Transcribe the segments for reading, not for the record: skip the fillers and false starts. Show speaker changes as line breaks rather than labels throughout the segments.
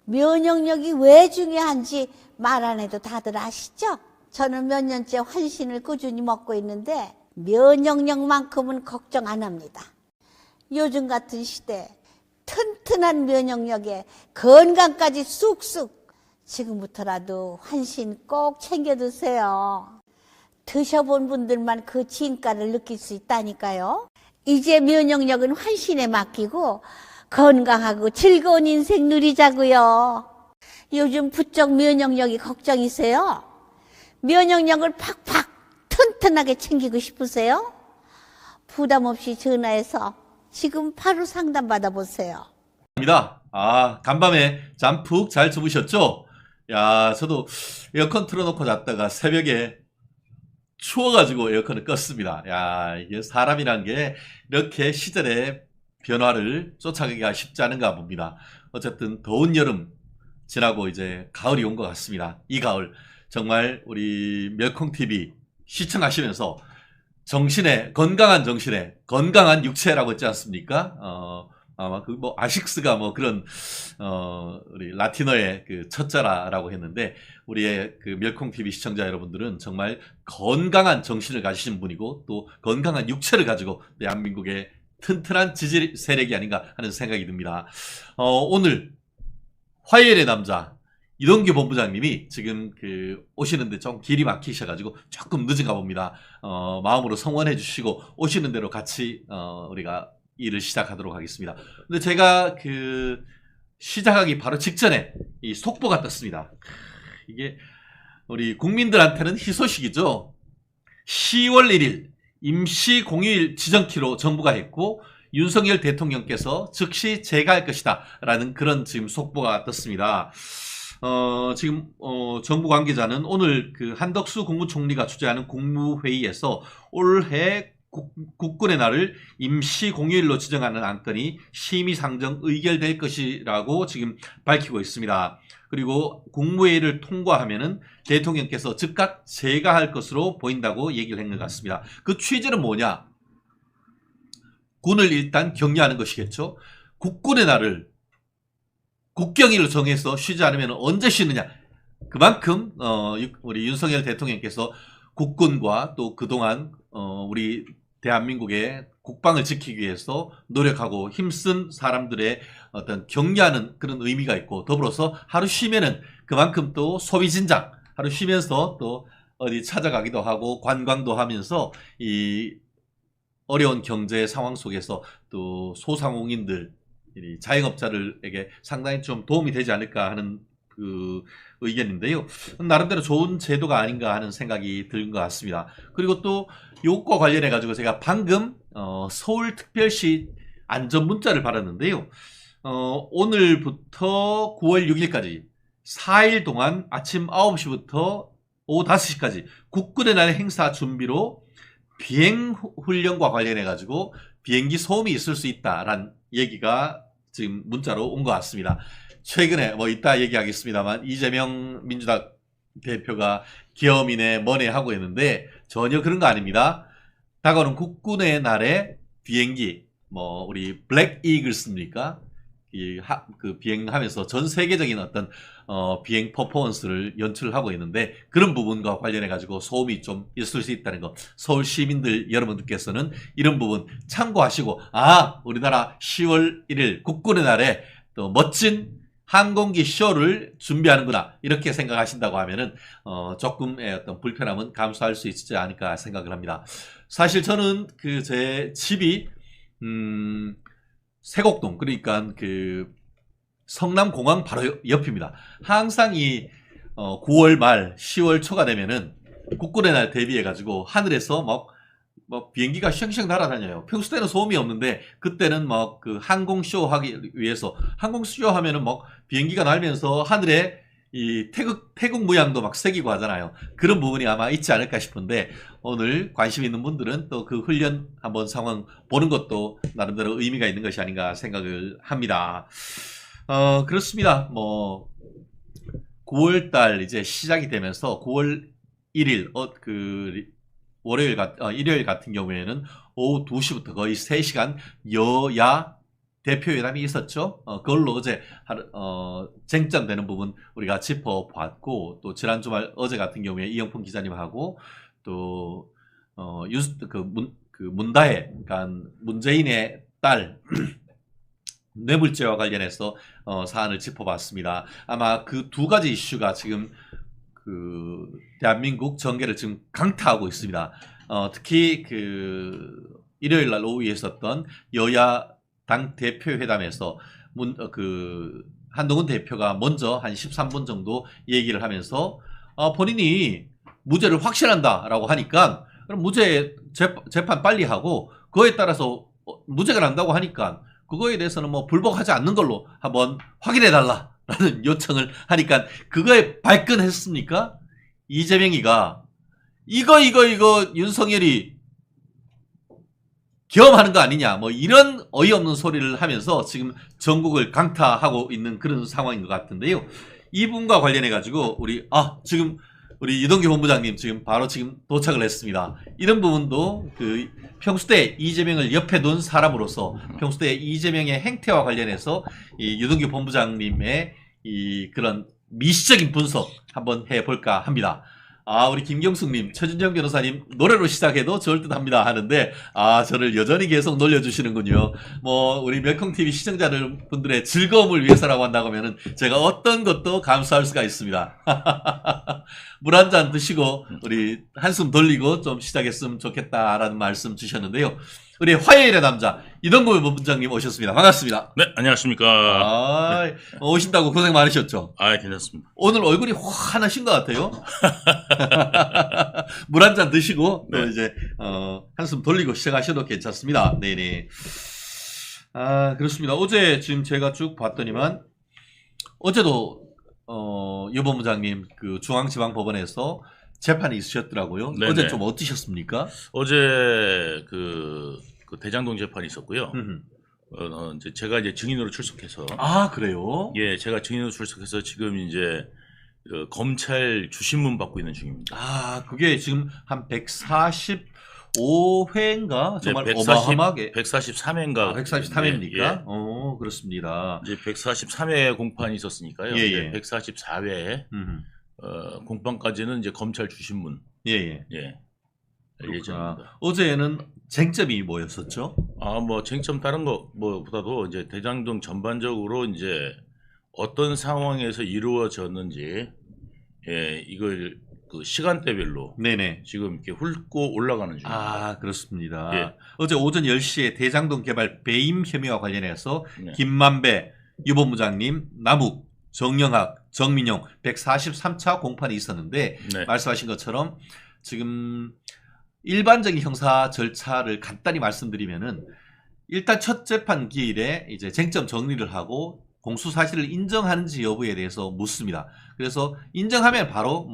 면역력이 왜 중요한지 말 안 해도 다들 아시죠? 저는 몇 년째 환신을 꾸준히 먹고 있는데 면역력만큼은 걱정 안 합니다. 요즘 같은 시대 튼튼한 면역력에 건강까지 쑥쑥, 지금부터라도 환신 꼭 챙겨 드세요. 드셔본 분들만 그 진가를 느낄 수 있다니까요. 이제 면역력은 환신에 맡기고 건강하고 즐거운 인생 누리자고요. 요즘 부쩍 면역력이 걱정이세요? 면역력을 팍팍 튼튼하게 챙기고 싶으세요? 부담 없이 전화해서 지금 바로 상담 받아보세요.
간밤에 잠 푹 잘 주무셨죠? 야, 저도 에어컨 틀어놓고 잤다가 새벽에 추워가지고 에어컨을 껐습니다. 야, 이게 사람이란 게 이렇게 시절의 변화를 쫓아가기가 쉽지 않은가 봅니다. 어쨌든 더운 여름 지나고 이제 가을이 온 것 같습니다. 이 가을 정말 우리 멸콩TV 시청하시면서 건강한 정신에 건강한 육체라고 했지 않습니까? 아마 아식스가 그런 우리 라틴어의 그 첫자라라고 했는데, 우리의 그 멸콩TV 시청자 여러분들은 정말 건강한 정신을 가지신 분이고 또 건강한 육체를 가지고 대한민국의 튼튼한 지지 세력이 아닌가 하는 생각이 듭니다. 오늘 화요일의 남자 이동규 본부장님이 지금 오시는데 좀 길이 막히셔가지고 조금 늦은가 봅니다. 마음으로 성원해 주시고 오시는 대로 같이 우리가 일을 시작하도록 하겠습니다. 근데 제가 시작하기 바로 직전에 이 속보가 떴습니다. 이게 우리 국민들한테는 희소식이죠. 10월 1일 임시 공휴일 지정키로 정부가 했고 윤석열 대통령께서 즉시 재가할 것이다 라는 그런 지금 속보가 떴습니다. 지금 정부 관계자는 오늘 한덕수 국무총리가 주재하는 국무회의에서 올해 국군의 날을 임시 공휴일로 지정하는 안건이 심의상정 의결될 것이라고 지금 밝히고 있습니다. 그리고 국무회의를 통과하면은 대통령께서 즉각 재가할 것으로 보인다고 얘기를 한 것 같습니다. 그 취지는 뭐냐? 군을 일단 격려하는 것이겠죠. 국군의 날을 국경일로 정해서 쉬지 않으면 언제 쉬느냐? 그만큼 우리 윤석열 대통령께서 국군과 또 그동안 우리 대한민국의 국방을 지키기 위해서 노력하고 힘쓴 사람들의 어떤 격려하는 그런 의미가 있고, 더불어서 하루 쉬면은 그만큼 또 소비 진작, 하루 쉬면서 또 어디 찾아가기도 하고 관광도 하면서 이 어려운 경제 상황 속에서 또 소상공인들, 자영업자들에게 상당히 좀 도움이 되지 않을까 하는 그 의견인데요. 나름대로 좋은 제도가 아닌가 하는 생각이 드는 것 같습니다. 그리고 또 이것과 관련해 가지고 제가 방금 서울특별시 안전문자를 받았는데요. 오늘부터 9월 6일까지 4일 동안 아침 9시부터 오후 5시까지 국군의 날 행사 준비로 비행 훈련과 관련해 가지고 비행기 소음이 있을 수 있다라는 얘기가 지금 문자로 온 것 같습니다. 최근에 이따 얘기하겠습니다만 이재명 민주당 대표가 계엄이네 뭐네 하고 있는데 전혀 그런 거 아닙니다. 다가오는 국군의 날에 비행기 우리 블랙 이글스입니까? 비행하면서 전 세계적인 어떤 비행 퍼포먼스를 연출하고 있는데, 그런 부분과 관련해 가지고 소음이 좀 있을 수 있다는 거, 서울 시민들 여러분들께서는 이런 부분 참고하시고, 우리나라 10월 1일 국군의 날에 또 멋진 항공기 쇼를 준비하는구나 이렇게 생각하신다고 하면은 조금의 어떤 불편함은 감수할 수 있지 않을까 생각을 합니다. 사실 저는 제 집이 세곡동, 그러니까 성남공항 바로 옆입니다. 항상 이 9월 말 10월 초가 되면은 국군의 날 대비해 가지고 하늘에서 비행기가 쉥쉥 날아다녀요. 평소 때는 소음이 없는데 그때는 항공쇼 하기 위해서, 항공쇼 하면은 비행기가 날면서 하늘에 이 태국 모양도 새기고 하잖아요. 그런 부분이 아마 있지 않을까 싶은데, 오늘 관심 있는 분들은 또 그 훈련 한번 상황 보는 것도 나름대로 의미가 있는 것이 아닌가 생각을 합니다. 그렇습니다. 9월달 이제 시작이 되면서 9월 1일 일요일 같은 경우에는 오후 2시부터 거의 3시간 여야 대표회담이 있었죠. 그걸로 어제 쟁점되는 부분 우리가 짚어봤고, 또 지난 주말 어제 같은 경우에 이영품 기자님하고 또 문다혜, 그러니까 문재인의 딸 뇌물죄와 관련해서 사안을 짚어봤습니다. 아마 그 두 가지 이슈가 지금 대한민국 정계를 지금 강타하고 있습니다. 특히 일요일 날 오후에 있었던 여야 당 대표 회담에서 한동훈 대표가 먼저 한 13분 정도 얘기를 하면서 본인이 무죄를 확신한다라고 하니까 그럼 무죄 재판 빨리 하고, 그거에 따라서 무죄가 난다고 하니까 그거에 대해서는 뭐 불복하지 않는 걸로 한번 확인해 달라라는 요청을 하니까 그거에 발끈했습니까? 이재명이가 이거 윤석열이 겸하는 거 아니냐, 뭐 이런 어이없는 소리를 하면서 지금 전국을 강타하고 있는 그런 상황인 것 같은데요. 이분과 관련해 가지고 지금 우리 유동규 본부장님 지금 바로 지금 도착을 했습니다. 이런 부분도 평소때 이재명을 옆에 둔 사람으로서 평소때 이재명의 행태와 관련해서 이 유동규 본부장님의 그런 미시적인 분석 한번 해볼까 합니다. 우리 김경숙님, 최준정 변호사님 노래로 시작해도 좋을 듯 합니다 하는데, 저를 여전히 계속 놀려주시는군요. 뭐, 우리 멸콩TV 시청자분들의 즐거움을 위해서라고 한다고 하면은 제가 어떤 것도 감수할 수가 있습니다. 물 한 잔 드시고, 우리 한숨 돌리고 좀 시작했으면 좋겠다라는 말씀 주셨는데요. 우리 화요일의 남자, 이동구 본부장님 오셨습니다. 반갑습니다.
네, 안녕하십니까.
오신다고 고생 많으셨죠?
괜찮습니다.
오늘 얼굴이 환하신 것 같아요. 물 한 잔 드시고, 또 이제, 한숨 돌리고 시작하셔도 괜찮습니다. 네네. 그렇습니다. 어제 지금 제가 쭉 봤더니만, 어제도, 유 본부장님, 중앙지방법원에서 재판이 있으셨더라고요.
네네.
어제 좀 어떠셨습니까?
어제 그 대장동 재판이 있었고요. 이제 제가 이제 증인으로 출석해서.
그래요?
예, 제가 증인으로 출석해서 지금 이제 검찰 주신문 받고 있는 중입니다.
그게 지금 한 145회인가? 정말
네,
어마어마하게.
143회인가.
143회입니까?
예.
그렇습니다.
이제 143회 공판이 있었으니까요.
예.
144회 공판까지는 이제 검찰 주신문.
예.
예정입니다.
어제는 쟁점이 뭐였었죠?
뭐 쟁점 다른 것보다도 이제 대장동 전반적으로 이제 어떤 상황에서 이루어졌는지, 이걸 시간대별로
네네.
지금 이렇게 훑고 올라가는 중입니다.
그렇습니다.
예.
어제 오전 10시에 대장동 개발 배임 혐의와 관련해서
네.
김만배 유 본부장님, 남욱, 정영학, 정민용 143차 공판이 있었는데,
네.
말씀하신 것처럼 지금 일반적인 형사 절차를 간단히 말씀드리면은, 일단 첫 재판 기일에 이제 쟁점 정리를 하고 공수 사실을 인정하는지 여부에 대해서 묻습니다. 그래서 인정하면 바로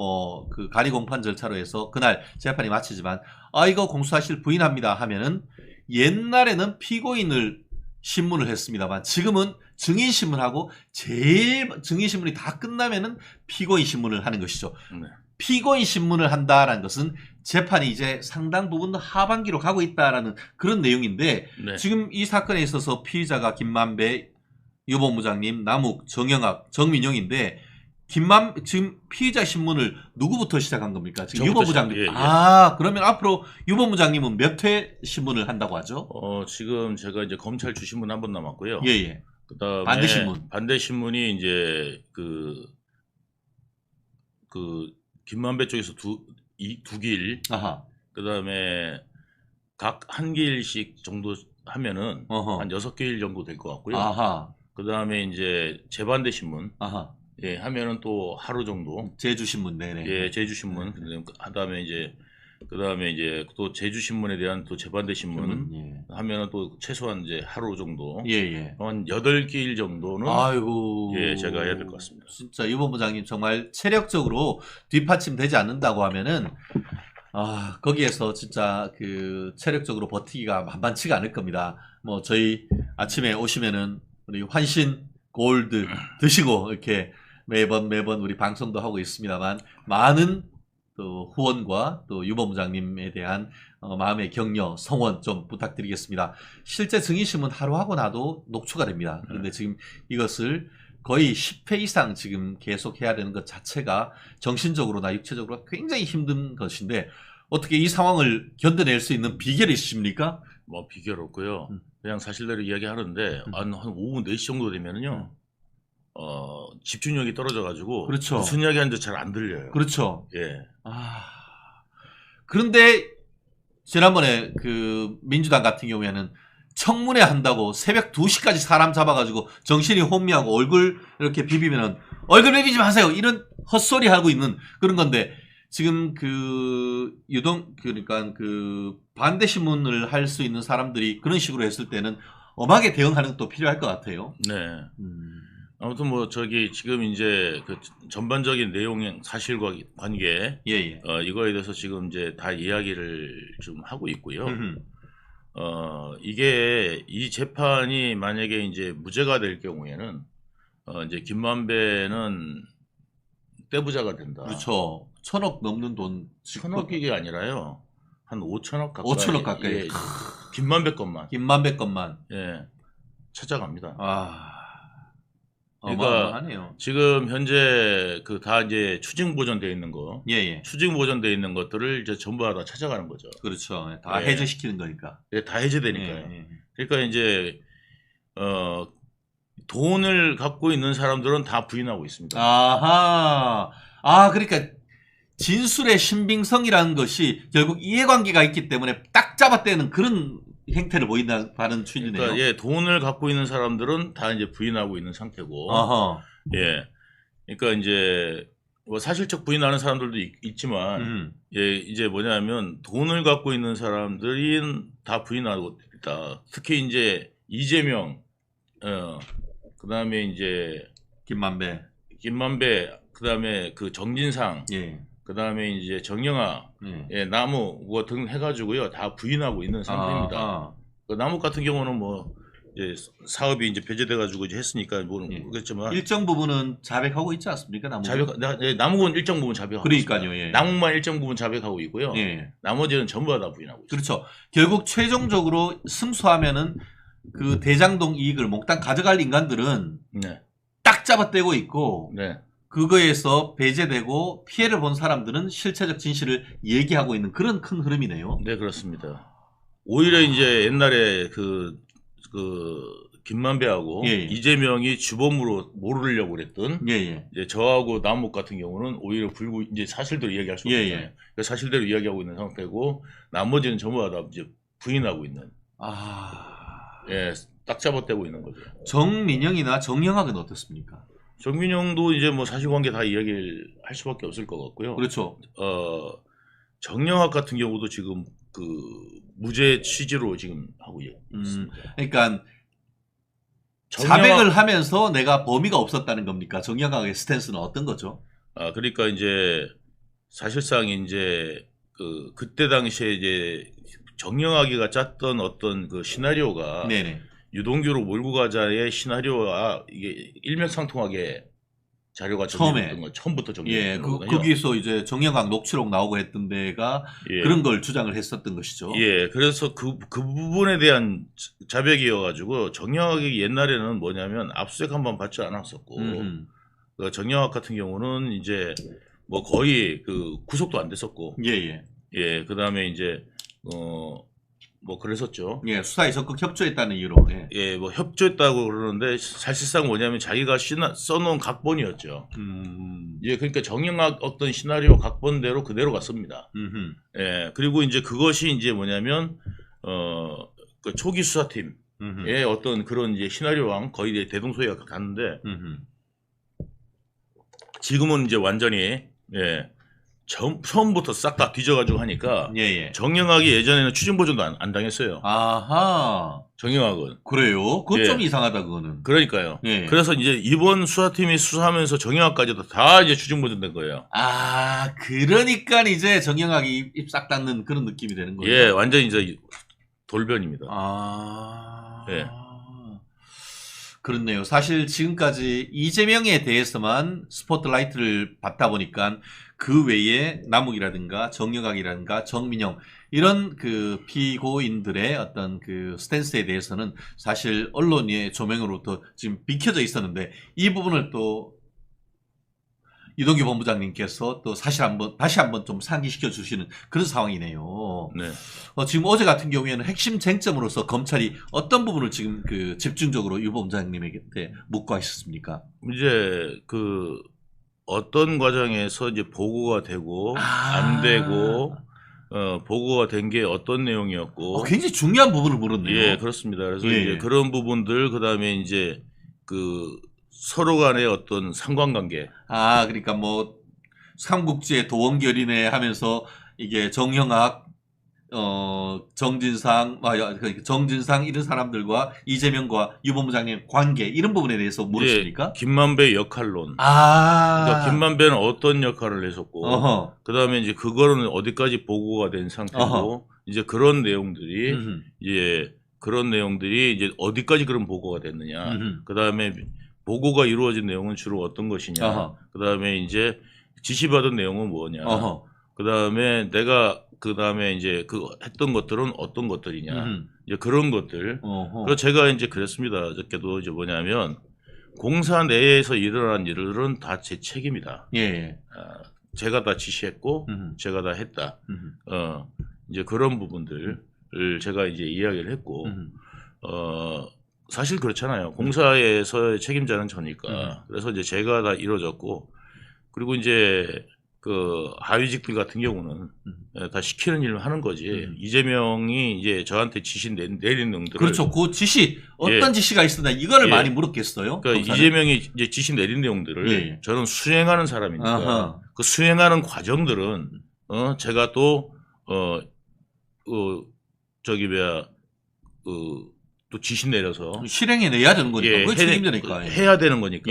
가리 공판 절차로 해서 그날 재판이 마치지만, 이거 공수 사실 부인합니다 하면은, 옛날에는 피고인을 신문을 했습니다만 지금은 증인 신문하고 증인 신문이 다 끝나면은 피고인 신문을 하는 것이죠.
네.
피고인 신문을 한다라는 것은 재판이 이제 상당 부분 하반기로 가고 있다라는 그런 내용인데,
네.
지금 이 사건에 있어서 피의자가 김만배 유 본부장님, 남욱, 정영학, 정민용인데, 지금 피의자 신문을 누구부터 시작한 겁니까? 지금 유 본부장님.
예.
그러면 앞으로 유 본부장님은 몇 회 신문을 한다고 하죠?
지금 제가 이제 검찰 주신문 한 번 남았고요.
예.
그다음에
반대신문.
반대신문이 이제 김만배 쪽에서 두 길, 그다음에 각 한 길씩 정도 하면은 한 6길 정도 될 것 같고요. 그다음에 이제 재반대 신문 하면은 또 하루 정도.
제주신문. 네네.
예, 제주신문. 그다음에 이제 또 제주신문에 대한 또 재반대 신문 하면은 또 최소한 이제 하루 정도. 한 8길 정도는 제가 해야 될 것 같습니다.
진짜 유 본부장님 정말 체력적으로 뒷받침되지 않는다고 하면은 거기에서 진짜 체력적으로 버티기가 만만치가 않을 겁니다. 저희 아침에 오시면은 우리 환신 골드 드시고 이렇게 매번 우리 방송도 하고 있습니다만, 많은 또 후원과 또 유본부장님에 대한 마음의 격려, 성원 좀 부탁드리겠습니다. 실제 증인심은 하루 하고 나도 녹초가 됩니다. 그런데 지금 이것을 거의 10회 이상 지금 계속 해야 되는 것 자체가 정신적으로나 육체적으로 굉장히 힘든 것인데 어떻게 이 상황을 견뎌낼 수 있는 비결이 있으십니까?
뭐 비결 없고요. 그냥 사실대로 이야기하는데 한 오후 4시 정도 되면은요. 집중력이 떨어져가지고
그렇죠.
무슨 이야기하는지 잘 안 들려요.
그렇죠.
예.
그런데 지난번에 그 민주당 같은 경우에는 청문회 한다고 새벽 2시까지 사람 잡아가지고 정신이 혼미하고 얼굴 이렇게 비비면은 얼굴 비비지 마세요. 이런 헛소리 하고 있는 그런 건데 지금 그러니까 그 반대 신문을 할 수 있는 사람들이 그런 식으로 했을 때는 엄하게 대응하는 것도 필요할 것 같아요.
네. 아무튼 뭐 지금 이제 그 전반적인 내용 사실과 관계
예.
이거에 대해서 지금 이제 다 이야기를 좀 하고 있고요. 이게 이 재판이 만약에 이제 무죄가 될 경우에는 이제 김만배는 떼부자가 된다.
그렇죠. 1,000억 넘는 돈.
1,000억이 아니라요. 한 5천억 가까이.
5천억 가까이.
예, 김만배 것만.
김만배 것만.
예. 찾아갑니다.
그러니까 어마어마하네요.
지금 현재 그 다 이제 추징 보전돼 있는 거.
예.
추징 보전돼 있는 것들을 이제 전부 다 찾아가는 거죠.
그렇죠. 다
예.
해제시키는 거니까.
예, 다 해제되니까요.
예.
그러니까 이제 돈을 갖고 있는 사람들은 다 부인하고 있습니다.
아하. 그러니까 진술의 신빙성이라는 것이 결국 이해관계가 있기 때문에 딱 잡아떼는 그런 행태를 보인다는 추이네요.
그러니까 예, 돈을 갖고 있는 사람들은 다 이제 부인하고 있는 상태고. 예. 그러니까 이제 뭐 사실적 부인하는 사람들도 있지만 예, 이제 뭐냐면 돈을 갖고 있는 사람들이 다 부인하고 있다. 특히 이제 이재명 그다음에 이제 김만배 그다음에 그 정진상
예.
그다음에 이제 정영아 예, 나무 뭐 등 해가지고요 다 부인하고 있는 상태입니다. 그 나무 같은 경우는 뭐 이제 사업이 이제 배제돼가지고 이제 했으니까 모르겠지만
일정 부분은 자백하고 있지 않습니까?
나무는 일정 부분 자백하고
그러니까요.
있습니다.
예.
나무만 일정 부분 자백하고 있고요.
예.
나머지는 전부 다 부인하고 있습니다.
그렇죠. 결국 최종적으로 승소하면은 그 대장동 이익을 몽땅 가져갈 인간들은 딱 잡아떼고 있고 그거에서 배제되고 피해를 본 사람들은 실체적 진실을 얘기하고 있는 그런 큰 흐름이네요.
네, 그렇습니다. 오히려 이제 옛날에 그 김만배하고 이재명이 주범으로 모르려고 그랬던 이제 저하고 남욱 같은 경우는 오히려 이제 사실대로 이야기할 수 없잖아요. 그러니까 사실대로 이야기하고 있는 상태고 나머지는 전부 다 이제 부인하고 있는. 예, 딱 잡아떼고 있는 거죠.
정민영이나 정영학은 어떻습니까?
정민영도 이제 뭐 사실관계 다 이야기를 할 수밖에 없을 것 같고요.
그렇죠.
정영학 같은 경우도 지금 그 무죄 취지로 지금 하고 있습니다.
그러니까 자백을 하면서 내가 범위가 없었다는 겁니까? 정영학의 스탠스는 어떤 거죠?
그러니까 이제 사실상 이제 그때 당시에 이제 정영학이가 짰던 어떤 그 시나리오가 유동규로 몰고 가자의 시나리오와 이게 일맥상통하게 자료가 정리됐던 거 처음부터 정리됐던 거거든요.
거기서 이제 정영학 녹취록 나오고 했던 데가 그런 걸 주장을 했었던 것이죠.
예, 그래서 그 부분에 대한 자백이어가지고 정영학이 옛날에는 뭐냐면 압수수색 한번 받지 않았었고 그 정영학 같은 경우는 이제 뭐 거의 그 구속도 안 됐었고 예, 그다음에 이제 뭐 그랬었죠.
예, 수사에 적극 협조했다는 이유로.
예, 뭐 협조했다고 그러는데 사실상 뭐냐면 자기가 써놓은 각본이었죠. 예, 그러니까 정영학 어떤 시나리오 각본대로 그대로 갔습니다. 예, 그리고 이제 그것이 이제 뭐냐면 그 초기 수사팀의 어떤 그런 이제 시나리오랑 거의 대동소이가 갔는데 지금은 이제 완전히 처음부터 싹 다 뒤져가지고 하니까 정영학이 예전에는 추징보전도 안 당했어요. 정영학은.
그래요? 그건 좀 이상하다 그거는.
그러니까요. 그래서 이제 이번 수사팀이 수사하면서 정영학까지도 다 이제 추징보전 된 거예요.
그러니까 이제 정영학이 입 싹 닫는 그런 느낌이 되는 거예요.
예, 완전히 이제 돌변입니다.
예. 그렇네요. 사실 지금까지 이재명에 대해서만 스포트라이트를 받다 보니까 그 외에 남욱이라든가 정영학이라든가 정민영 이런 그 피고인들의 어떤 그 스탠스에 대해서는 사실 언론의 조명으로부터 지금 비켜져 있었는데 이 부분을 또 이동규 본부장님께서 또 다시 한번 좀 상기시켜 주시는 그런 상황이네요.
네.
지금 어제 같은 경우에는 핵심 쟁점으로서 검찰이 어떤 부분을 지금 그 집중적으로 유 본부장님에게 묻고 하셨습니까?
이제 그 어떤 과정에서 이제 보고가 되고 안 되고 보고가 된 게 어떤 내용이었고
굉장히 중요한 부분을 물었네요.
예, 그렇습니다. 그래서
예.
이제 그런 부분들 그다음에 이제 그 서로 간의 어떤 상관관계.
그러니까 뭐 삼국지의 도원결이네 하면서 이게 정형학, 정진상 이런 사람들과 이재명과 유 본부장님 관계 이런 부분에 대해서 물었습니까?
김만배 역할론. 그러니까 김만배는 어떤 역할을 했었고, 그 다음에 이제 그거는 어디까지 보고가 된 상태고, 이제 그런 내용들이 이제 어디까지 그런 보고가 됐느냐. 그 다음에 보고가 이루어진 내용은 주로 어떤 것이냐. 그 다음에 이제 지시받은 내용은 뭐냐. 그 다음에 그 다음에 이제 그 했던 것들은 어떤 것들이냐. 이제 그런 것들. 그래서 제가 이제 그랬습니다. 어저께도 이제 뭐냐면 공사 내에서 일어난 일들은 다 제 책임이다.
예.
제가 다 지시했고, 제가 다 했다. 이제 그런 부분들을 제가 이제 이야기를 했고, 사실 그렇잖아요. 공사에서의 책임자는 저니까. 그래서 이제 제가 다 이루어졌고, 그리고 이제 그 하위직들 같은 경우는 다 시키는 일을 하는 거지. 이재명이 이제 저한테 지시 내린 놈들을.
그렇죠. 그 지시 어떤 지시가 있었나 이거를 많이 물었겠어요.
그러니까
검사는?
이재명이 이제 지시 내린 내용들을 저는 수행하는 사람이니까 그 수행하는 과정들은 제가 또 또 지시 내려서
실행해 내야 되는 거니까. 그게 책임자니까.
해야 되는 거니까.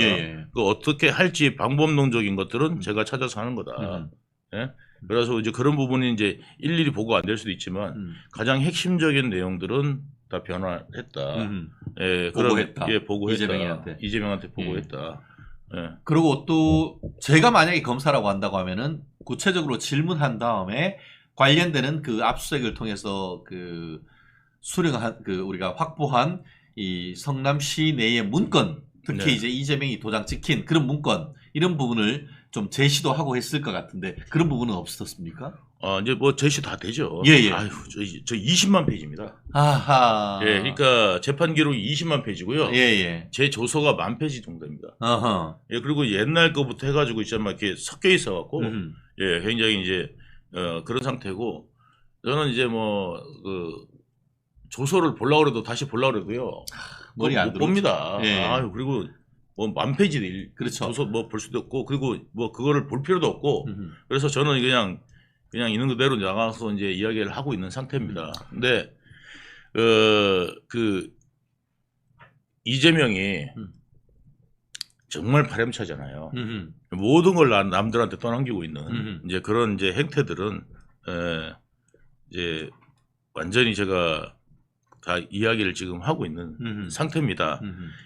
그 어떻게 할지 방법론적인 것들은 제가 찾아서 하는 거다. 예? 그래서 이제 그런 부분이 이제 일일이 보고 안 될 수도 있지만 가장 핵심적인 내용들은 다 변화했다.
보고했다.
보고했다. 이재명한테 보고했다.
그리고 또 제가 만약에 검사라고 한다고 하면은 구체적으로 질문한 다음에 관련되는 그 압수수색을 통해서 그 수령한 우리가 확보한 이 성남시 내의 문건, 특히 이제 이재명이 도장 찍힌 그런 문건 이런 부분을 좀 제시도 하고 했을 것 같은데 그런 부분은 없었습니까?
이제 뭐 제시 다 되죠. 아유, 저 20만 페이지입니다.
아하.
예, 그러니까 재판 기록이 20만 페이지고요. 제 조서가 10,000페이지 정도입니다. 예, 그리고 옛날 거부터 해가지고 이제 막 이렇게 섞여 있어갖고 굉장히 이제 그런 상태고 저는 이제 뭐 조서를 보려고 해도 다시 보려고 해도요.
머리 안
못 봅니다.
예.
그리고 뭐 10,000페이지
그렇죠.
조서 뭐 볼 수도 없고 그리고 뭐 그거를 볼 필요도 없고 그래서 저는 그냥 있는 그대로 나가서 이제 이야기를 하고 있는 상태입니다. 근데 그 이재명이 정말 파렴치하잖아요. 모든 걸 남들한테 떠넘기고 있는 이제 그런 이제 행태들은 이제 완전히 제가 다 이야기를 지금 하고 있는 상태입니다.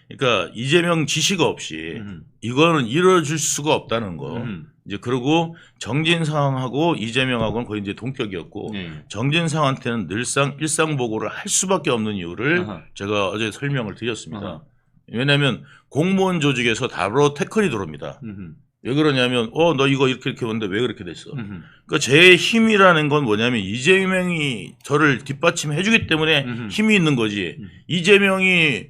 그러니까 이재명 지시가 없이 이거는 이루어질 수가 없다는 거. 이제 그리고 정진상하고 이재명하고는 거의 이제 동격이었고 정진상한테는 늘상 일상보고를 할 수밖에 없는 이유를 제가 어제 설명을 드렸습니다. 왜냐하면 공무원 조직에서 바로 태클이 들어옵니다. 왜 그러냐면 너 이거 이렇게 했는데 왜 그렇게 됐어? 그러니까 제 힘이라는 건 뭐냐면 이재명이 저를 뒷받침해 주기 때문에 힘이 있는 거지. 이재명이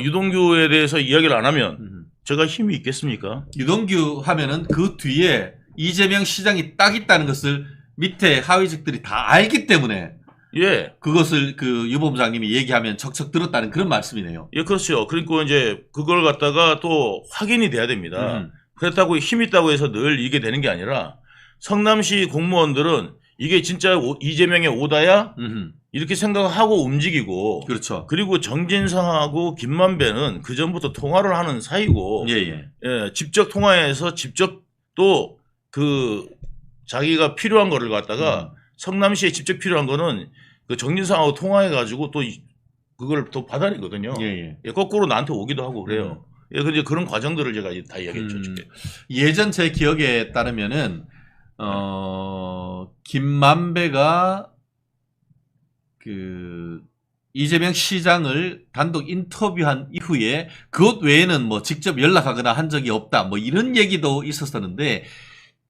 유동규에 대해서 이야기를 안 하면 제가 힘이 있겠습니까?
유동규 하면은 그 뒤에 이재명 시장이 딱 있다는 것을 밑에 하위직들이 다 알기 때문에 그것을 그 유 본부장님이 얘기하면 척척 들었다는 그런 말씀이네요.
예, 그렇죠. 그러니까 이제 그걸 갖다가 또 확인이 돼야 됩니다. 그렇다고 힘 있다고 해서 늘 이게 되는 게 아니라 성남시 공무원들은 이게 진짜 이재명의 오다야? 이렇게 생각하고 움직이고
그렇죠.
그리고 정진상하고 김만배는 그 전부터 통화를 하는 사이고 직접 통화해서 직접 또 그 자기가 필요한 거를 갖다가 성남시에 직접 필요한 거는 그 정진상하고 통화해 가지고 또 그걸 또 받아내거든요.
예.
예, 거꾸로 나한테 오기도 하고 그래요. 예, 근데 그런 과정들을 제가 다 이야기했죠.
예전 제 기억에 따르면은 김만배가 그 이재명 시장을 단독 인터뷰한 이후에 그것 외에는 뭐 직접 연락하거나 한 적이 없다 뭐 이런 얘기도 있었었는데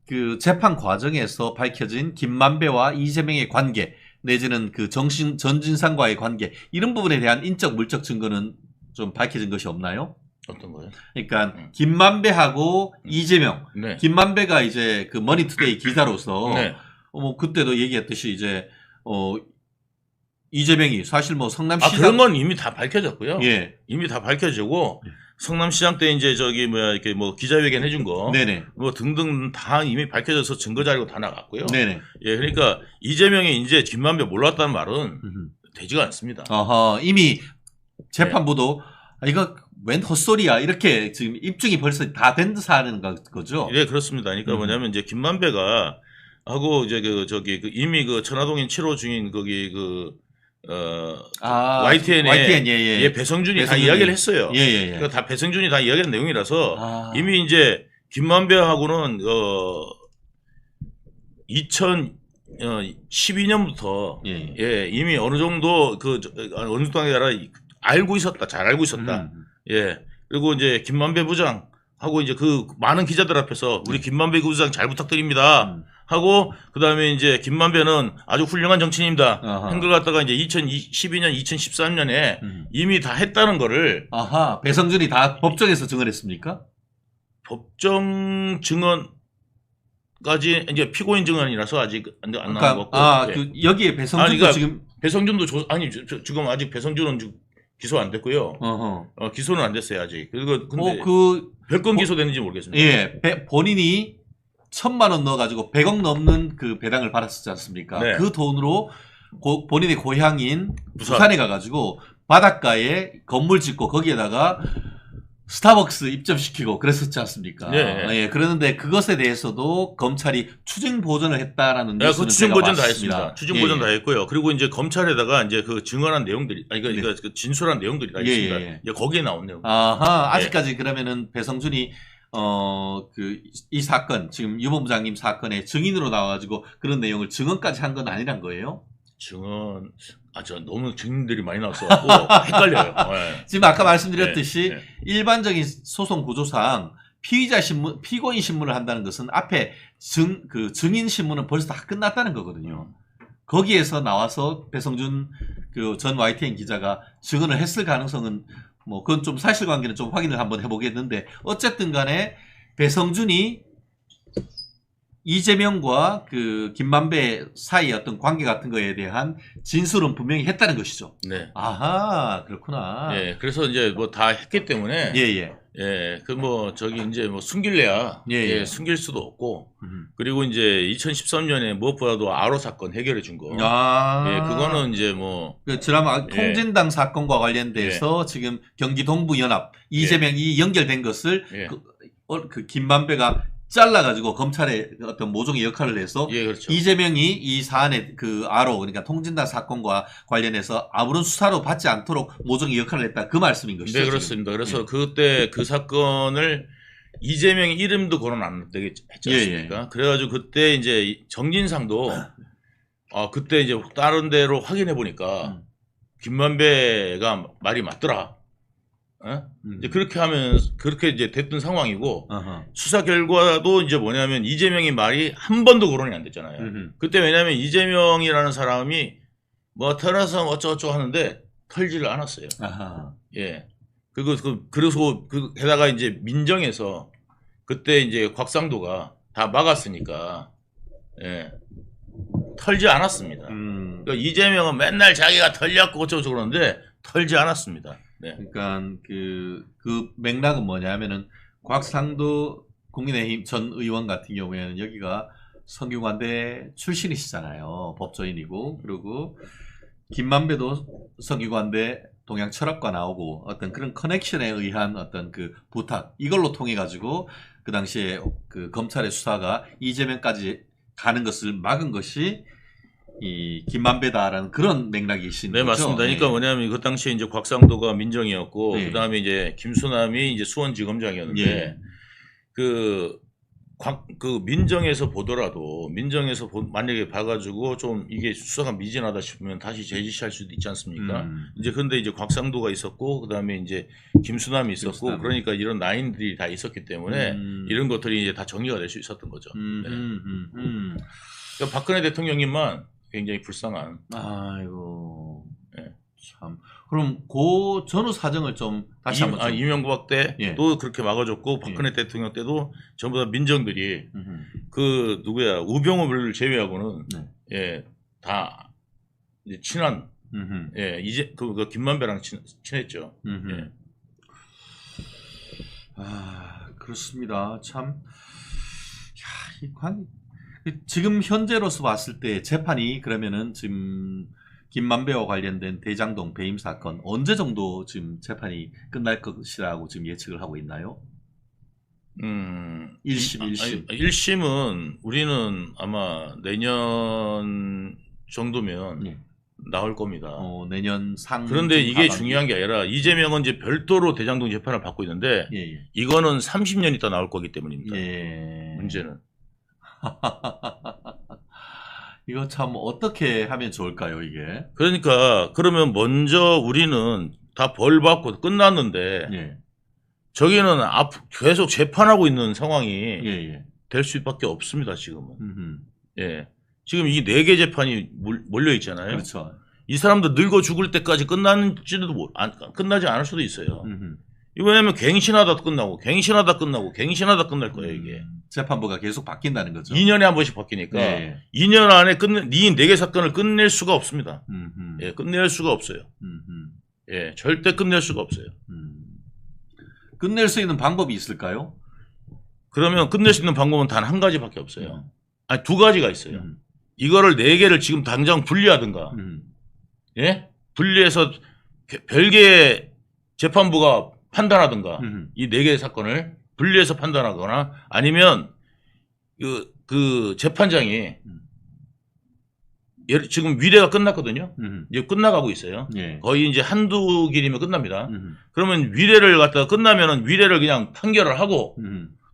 그 재판 과정에서 밝혀진 김만배와 이재명의 관계 내지는 그 전진상과의 관계 이런 부분에 대한 인적 물적 증거는 좀 밝혀진 것이 없나요?
어떤 거요?
그러니까 김만배하고 이재명,
네.
김만배가 이제 그 머니투데이 기자로서
네.
뭐 그때도 얘기했듯이 이제 이재명이 사실 뭐 성남시장
그런 건 이미 다 밝혀졌고요.
예.
이미 다 밝혀지고 성남시장 때 이제 저기 뭐야 이렇게 뭐 기자회견 해준 거,
네네.
뭐 등등 다 이미 밝혀져서 증거 자료가 다 나갔고요.
네네.
예, 그러니까 이재명이 이제 김만배 몰랐다는 말은 되지가 않습니다.
이미 재판부도 이거 웬 헛소리야 이렇게 지금 입증이 벌써 다 된 듯 하는 거죠.
예, 그렇습니다. 그러니까 뭐냐면 이제 김만배가 하고 이제 이미 그 천화동인 7호 중인 거기 YTN 예, 배성준이 다 이야기를 했어요.
예.
그러니까 다 배성준이 다 이야기한 내용이라서 이미 이제 김만배하고는 2012년부터 예, 이미 어느 정도 어느 정도 아니라 알고 있었다. 잘 알고 있었다. 예. 그리고 이제 김만배 부장하고 이제 그 많은 기자들 앞에서 우리 김만배 부장 잘 부탁드립니다. 하고 그다음에 이제 김만배는 아주 훌륭한 정치인입니다. 한 걸 갖다가 이제 2012년, 2013년에 이미 다 했다는 거를
배성준이 다 법정에서 증언했습니까?
법정 증언까지 이제 피고인 증언이라서 아직 안 나왔고.
그 여기에 배성준도
그러니까
지금
배성준도 지금 아직 배성준은 기소 안 됐고요. 기소는 안 됐어요 아직. 그리고 근데 몇 건 기소됐는지 모르겠습니다.
예, 본인이 1,000만 원 넣어가지고 100억 넘는 그 배당을 받았었지 않습니까?
네.
그 돈으로 본인의 고향인 부산에 가가지고 바닷가에 건물 짓고 거기에다가 스타벅스 입점시키고 그랬었지 않습니까?
네.
예, 그러는데 그것에 대해서도 검찰이 추징 보전을 했다라는
그
뉴스는
추징
제가
보전 다
봤습니다.
했습니다. 추징 보전 다 했고요. 그리고 이제 검찰에다가 이제 그 증언한 내용들이, 그 진술한 내용들이 다 있습니다. 이제 거기에 나온 내용.
아직까지 그러면은 배성준이 이 사건, 지금 유본부장님 사건의 증인으로 나와가지고 그런 내용을 증언까지 한 건 아니란 거예요?
증언, 너무 증인들이 많이 나왔어갖고 헷갈려요. 네.
지금 아까 말씀드렸듯이
네.
일반적인 소송 구조상 피고인 신문을 한다는 것은 앞에 증인 신문은 벌써 다 끝났다는 거거든요. 거기에서 나와서 배성준 전 YTN 기자가 증언을 했을 가능성은 뭐 그건 좀 사실관계는 좀 확인을 한번 해보겠는데 어쨌든 간에 배성준이 이재명과 김만배 사이의 어떤 관계 같은 거에 대한 진술은 분명히 했다는 것이죠.
네.
그렇구나.
예, 그래서 이제 뭐 다 했기 때문에
예,
이제 숨길래야 숨길 수도 없고 그리고 이제 2013년에 무엇보다도 아로 사건 해결해 준 거. 예, 그거는 이제 뭐
드라마 통진당 사건과 관련돼서 지금 경기 동부연합 이재명이 연결된 것을 김만배가 잘라가지고 검찰에 어떤 모종의 역할을 해서
그렇죠.
이재명이 이 사안의 아로 그러니까 통진당 사건과 관련해서 아무런 수사로 받지 않도록 모종의 역할을 했다 그 말씀인 것이죠.
네, 그렇습니다. 그래서 그때 그 사건을 이재명의 이름도 거론 안 되게 했지 않습니까? 그래가지고 그때 이제 정진상도 그때 이제 다른 데로 확인해 보니까 김만배가 말이 맞더라. 이제 그렇게 하면 그렇게 이제 됐던 상황이고 수사 결과도 이제 뭐냐면 이재명의 말이 한 번도 거론이 안 됐잖아요. 그때 왜냐면 이재명이라는 사람이 뭐 태어나서 어쩌고저쩌고 하는데 털지를 않았어요. 예. 그래서 게다가 이제 민정에서 그때 이제 곽상도가 다 막았으니까 털지 않았습니다. 그러니까 이재명은 맨날 자기가 털렸고 어쩌고저쩌고 그러는데 털지 않았습니다. 네.
그러니까 그 맥락은 뭐냐면은 곽상도 국민의힘 전 의원 같은 경우에는 여기가 성균관대 출신이시잖아요. 법조인이고 그리고 김만배도 성균관대 동양철학과 나오고 어떤 그런 커넥션에 의한 어떤 부탁 이걸로 통해 가지고 그 당시에 검찰의 수사가 이재명까지 가는 것을 막은 것이 이 김만배다라는 그런 맥락이신
네,
거죠?
맞습니다. 그러니까
예.
뭐냐면 그 당시에 이제 곽상도가 민정이었고
예.
그다음에 이제 김수남이 이제 수원지검장이었는데
예.
그 민정에서 보더라도 만약에 봐가지고 좀 이게 수사가 미진하다 싶으면 다시 재지시할 수도 있지 않습니까? 이제 근데 이제 곽상도가 있었고 그다음에 이제 김수남이 있었고
김수남.
그러니까 이런 라인들이 다 있었기 때문에 이런 것들이 이제 다 정리가 될 수 있었던 거죠. 네. 그러니까 박근혜 대통령님만 굉장히 불쌍한.
아이고.
네.
참. 그럼 고 전후 사정을 좀 다시 한번 좀.
이명박 때도
예.
그렇게 막아줬고 박근혜 대통령 때도 전부 다 민정들이 그 누구야 우병우를 제외하고는
네.
예, 다 이제 친한 예, 이제 그 김만배랑 친했죠. 예.
아, 그렇습니다. 참. 야, 지금 현재로서 봤을 때 재판이 그러면은 지금 김만배와 관련된 대장동 배임 사건 언제 정도 지금 재판이 끝날 것이라고 지금 예측을 하고 있나요? 1심.
1심은 우리는 아마 내년 정도면
예.
나올 겁니다.
내년 상.
그런데 이게 중요한 게 아니라 이재명은 이제 별도로 대장동 재판을 받고 있는데
예.
이거는 30년 있다 나올 거기 때문입니다.
예.
문제는.
이거 참 어떻게 하면 좋을까요, 이게?
그러니까 그러면 먼저 우리는 다 벌 받고 끝났는데
예.
저기는 계속 재판하고 있는 상황이
예.
될 수밖에 없습니다. 지금은. 예. 지금 이 4개 재판이 몰려 있잖아요.
그렇죠.
이 사람도 늙어 죽을 때까지 끝나지 않을 수도 있어요. 왜냐면 갱신하다 끝나고 갱신하다 끝날 거예요, 이게.
재판부가 계속 바뀐다는 거죠.
2년에 한 번씩 바뀌니까
예.
2년 안에 이 4개 사건을 끝낼 수가 없습니다. 예, 끝낼 수가 없어요. 예, 절대 끝낼 수가 없어요.
끝낼 수 있는 방법이 있을까요?
그러면 끝낼 수 있는 방법은 단 한 가지밖에 없어요. 아니, 2가지가 있어요. 이거를 4개를 지금 당장 분리하든가, 예? 분리해서 별개의 재판부가 판단하든가, 이 4개의 사건을 분리해서 판단하거나, 아니면 그 재판장이 지금 위례가 끝났거든요. 이제 끝나가고 있어요.
예.
거의 이제 한두 길이면 끝납니다. 그러면 위례를 갖다가 끝나면은 위례를 그냥 판결을 하고,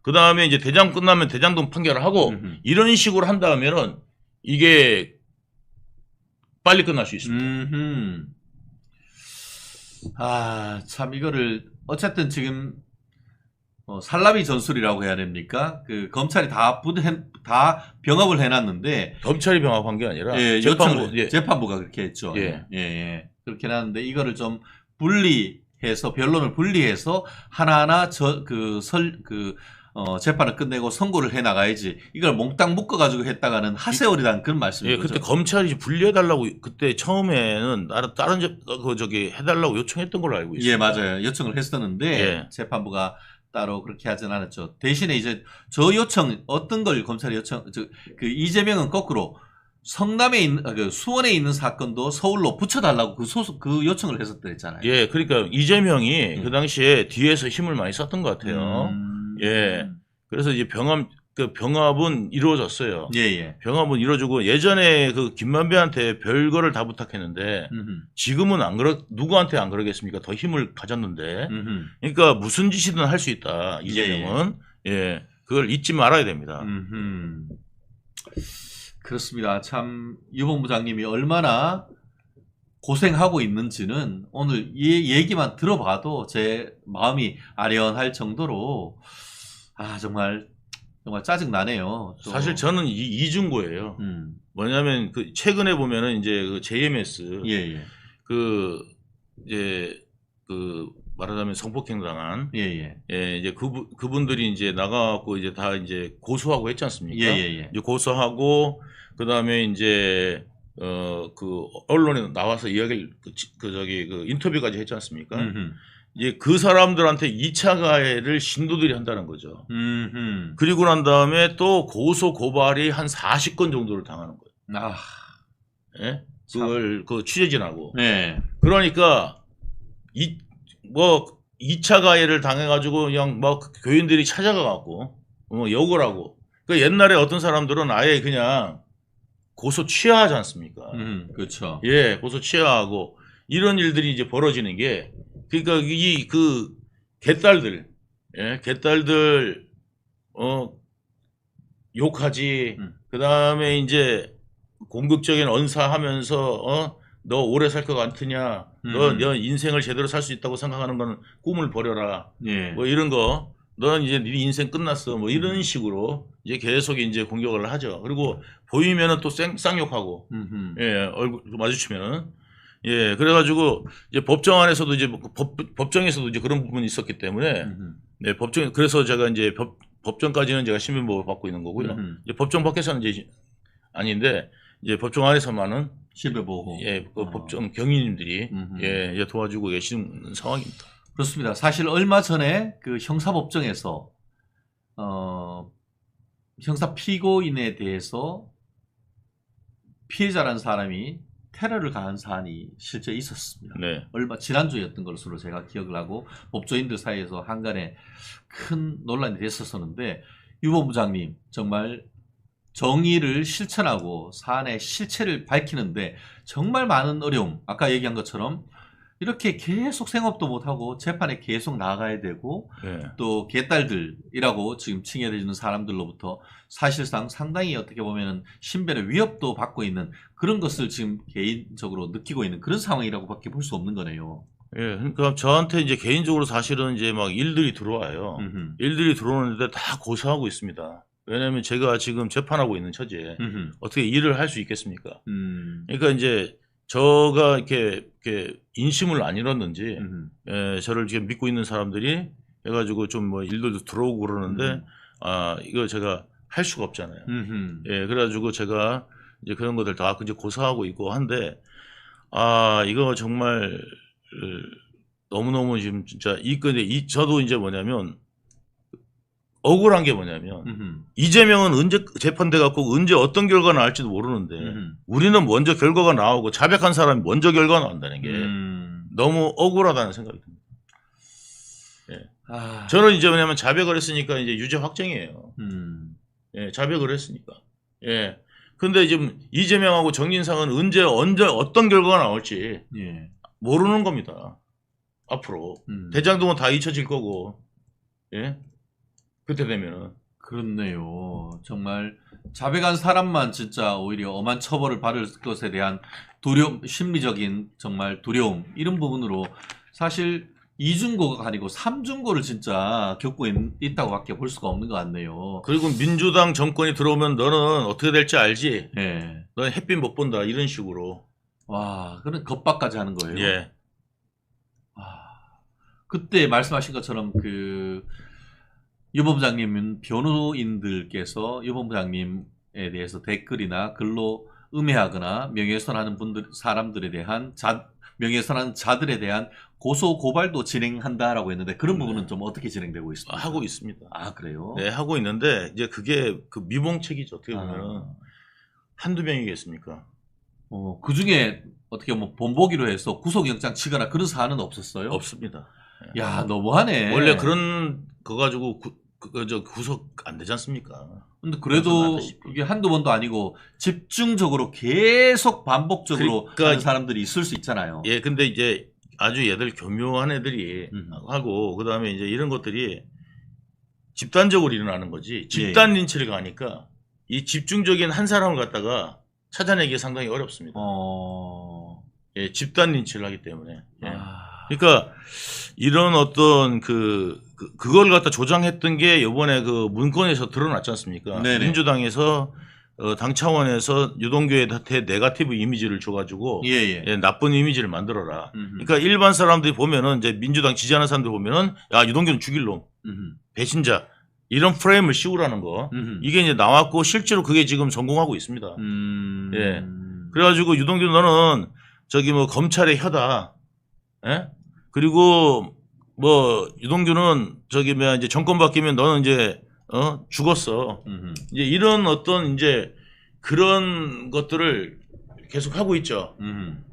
그 다음에 이제 대장 끝나면 대장동 판결을 하고, 이런 식으로 한다면은 이게 빨리 끝날 수 있습니다.
아, 참 이거를 어쨌든 지금 살라미 전술이라고 해야 됩니까? 그 검찰이 다 병합을 해놨는데
검찰이 병합한 게 아니라
예,
재판부,
재판부가 그렇게 했죠.
예.
예. 그렇게 해놨는데 이거를 좀 분리해서 변론을 분리해서 하나하나 재판을 끝내고 선고를 해 나가야지. 이걸 몽땅 묶어가지고 했다가는 하세월이라는 그런 말씀이죠.
예, 그때 검찰이 분리해달라고 그때 처음에는 다른 해달라고 요청했던 걸로 알고 있어요.
예, 맞아요. 요청을 했었는데
예.
재판부가 따로 그렇게 하진 않았죠. 대신에 이제 저 요청 어떤 걸 검찰이 그 이재명은 거꾸로 성남에 있는 수원에 있는 사건도 서울로 붙여달라고 그 요청을 했었댔잖아요.
예, 그러니까 이재명이 그 당시에 뒤에서 힘을 많이 썼던 것 같아요. 예, 그래서 이제 병합은 이루어졌어요.
예.
병합은 이루어지고 예전에 그 김만배한테 별거를 다 부탁했는데 지금은 누구한테 안 그러겠습니까? 더 힘을 가졌는데. 그러니까 무슨 짓이든 할 수 있다. 이재명은. 예, 그걸 잊지 말아야 됩니다.
그렇습니다. 참 유 본부장님이 얼마나 고생하고 있는지는 오늘 이 얘기만 들어봐도 제 마음이 아련할 정도로 정말 짜증 나네요.
사실 저는 이중고예요. 뭐냐면 그 최근에 보면은 이제 그 JMS
예.
이제 말하자면 성폭행 당한
예.
이제 그분들이 이제 나가갖고 이제 다 이제 고소하고 했지 않습니까?
예.
이제 고소하고 그다음에 이제 그 언론에 나와서 이야기를 인터뷰까지 했지 않습니까? 이제 그 사람들한테 2차 가해를 신도들이 한다는 거죠. 그리고 난 다음에 또 고소 고발이 한 40건 정도를 당하는 거예요. 예? 그걸 취재진하고.
네.
그러니까 2차 가해를 당해가지고 그냥 막 교인들이 찾아가 갖고 욕을 하고. 그 옛날에 어떤 사람들은 아예 그냥 고소 취하하지 않습니까?
그렇죠.
예, 고소 취하하고 이런 일들이 이제 벌어지는 게 그러니까 이 그 개딸들, 예, 개딸들 욕하지. 그 다음에 이제 공격적인 언사하면서 너 오래 살 것 같으냐? 너 인생을 제대로 살 수 있다고 생각하는 거는 꿈을 버려라.
예.
뭐 이런 거. 넌 이제 네 인생 끝났어. 뭐 이런 식으로 이제 계속 이제 공격을 하죠. 그리고 보이면은 또 쌍욕하고, 예, 얼굴 마주치면은, 예, 그래가지고 이제 법정 안에서도 이제 법정에서도 이제 그런 부분이 있었기 때문에, 네, 그래서 제가 이제 법정까지는 제가 신변보호를 받고 있는 거고요. 이제 법정 밖에서는 이제 아닌데, 이제 법정 안에서만은
신변보호.
예, 그 법정 경위님들이 예, 이제 도와주고 계시는 상황입니다.
그렇습니다. 사실 얼마 전에 그 형사법정에서 형사 피고인에 대해서 피해자라는 사람이 테러를 가한 사안이 실제 있었습니다.
네.
얼마 지난주였던 것으로 제가 기억을 하고 법조인들 사이에서 한간에 큰 논란이 됐었었는데 유 본부장님 정말 정의를 실천하고 사안의 실체를 밝히는데 정말 많은 어려움, 아까 얘기한 것처럼 이렇게 계속 생업도 못하고 재판에 계속 나가야 되고
네.
또 개딸들이라고 지금 칭해지는 사람들로부터 사실상 상당히 어떻게 보면은 신변의 위협도 받고 있는 그런 것을 지금 개인적으로 느끼고 있는 그런 상황이라고밖에 볼 수 없는 거네요.
예, 그러니까 저한테 이제 개인적으로 사실은 이제 막 일들이 들어와요. 일들이 들어오는데 다 고소하고 있습니다. 왜냐하면 제가 지금 재판하고 있는 처지에 어떻게 일을 할 수 있겠습니까? 그러니까 이제 저가 이렇게 인심을 안 잃었는지 예, 저를 지금 믿고 있는 사람들이 해가지고 좀 뭐 일들도 들어오고 그러는데 이거 제가 할 수가 없잖아요. 예, 그래가지고 제가 이제 그런 것들 다 이제 고사하고 있고 한데 이거 정말 너무너무 지금 진짜 근데 저도 이제 뭐냐면 억울한 게 뭐냐면 이재명은 언제 재판돼 갖고 언제 어떤 결과가 나올지도 모르는데 우리는 먼저 결과가 나오고 자백한 사람이 먼저 결과가 나온다는 게 너무 억울하다는 생각이 듭니다. 예. 저는 이제 뭐냐면 자백을 했으니까 이제 유죄 확정이에요. 예, 자백을 했으니까. 예. 근데 지금 이재명하고 정진상은 언제 어떤 결과가 나올지
예.
모르는 겁니다. 앞으로 대장동은 다 잊혀질 거고. 예. 그때 되면은.
그렇네요. 정말 자백한 사람만 진짜 오히려 엄한 처벌을 받을 것에 대한 두려움, 심리적인 정말 두려움 이런 부분으로 사실 2중고가 아니고 3중고를 진짜 겪고 있다고밖에 볼 수가 없는 것 같네요.
그리고 민주당 정권이 들어오면 너는 어떻게 될지 알지?
예.
너는 햇빛 못 본다 이런 식으로.
와, 그런 겁박까지 하는 거예요.
예.
그때 말씀하신 것처럼 유 본부장님은 변호인들께서 유 본부장님에 대해서 댓글이나 글로 음해하거나 명예훼손하는 사람들에 대한 명예훼손하는 자들에 대한 고소 고발도 진행한다라고 했는데 그런 부분은 좀 어떻게 진행되고 있습니까?
하고 있습니다.
그래요?
네, 하고 있는데 이제 그게 그 미봉책이죠. 어떻게 보면은 한두 명이겠습니까?
그 중에 어떻게 뭐 본보기로 해서 구속영장 치거나 그런 사안은 없었어요?
없습니다.
야, 너무하네.
원래 그런 거 가지고 구속 안 되지 않습니까?
근데 그래도 이게 한두 번도 아니고 집중적으로 계속 반복적으로 하는 사람들이 있을 수 있잖아요.
예, 근데 이제 아주 얘들 교묘한 애들이 하고 그다음에 이제 이런 것들이 집단적으로 일어나는 거지. 집단 린치를 가니까 이 집중적인 한 사람을 갖다가 찾아내기 상당히 어렵습니다. 예, 집단 린치를 하기 때문에. 예. 그러니까 이런 어떤 그걸 갖다 조장했던 게 이번에 그 문건에서 드러났지 않습니까?
네네.
민주당에서 당 차원에서 유동규한테 네거티브 이미지를 줘가지고 예, 나쁜 이미지를 만들어라. 그러니까 일반 사람들이 보면은 이제 민주당 지지하는 사람들 보면은 야 유동규는 죽일 놈, 배신자 이런 프레임을 씌우라는 거 이게 이제 나왔고 실제로 그게 지금 성공하고 있습니다. 예, 그래가지고 유동규 너는 저기 뭐 검찰의 혀다. 예? 그리고 뭐 유동규는 저기 뭐 이제 정권 바뀌면 너는 이제 죽었어. 이제 이런 어떤 이제 그런 것들을 계속 하고 있죠.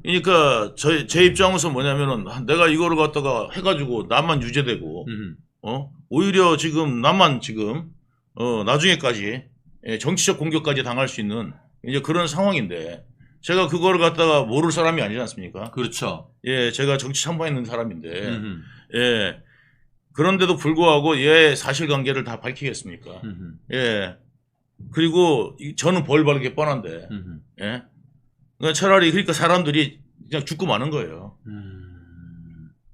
그러니까 제 입장에서 뭐냐면은 내가 이거를 갖다가 해가지고 나만 유죄되고 오히려 지금 나만 지금 나중에까지 정치적 공격까지 당할 수 있는 이제 그런 상황인데 제가 그거를 갖다가 모를 사람이 아니지 않습니까?
그렇죠.
예, 제가 정치 참모에 있는 사람인데 예. 그런데도 불구하고 예 사실관계를 다 밝히겠습니까? 예. 그리고 저는 벌 받을 게 뻔한데 예. 그러니까 차라리 그러니까 사람들이 그냥 죽고 마는 거예요.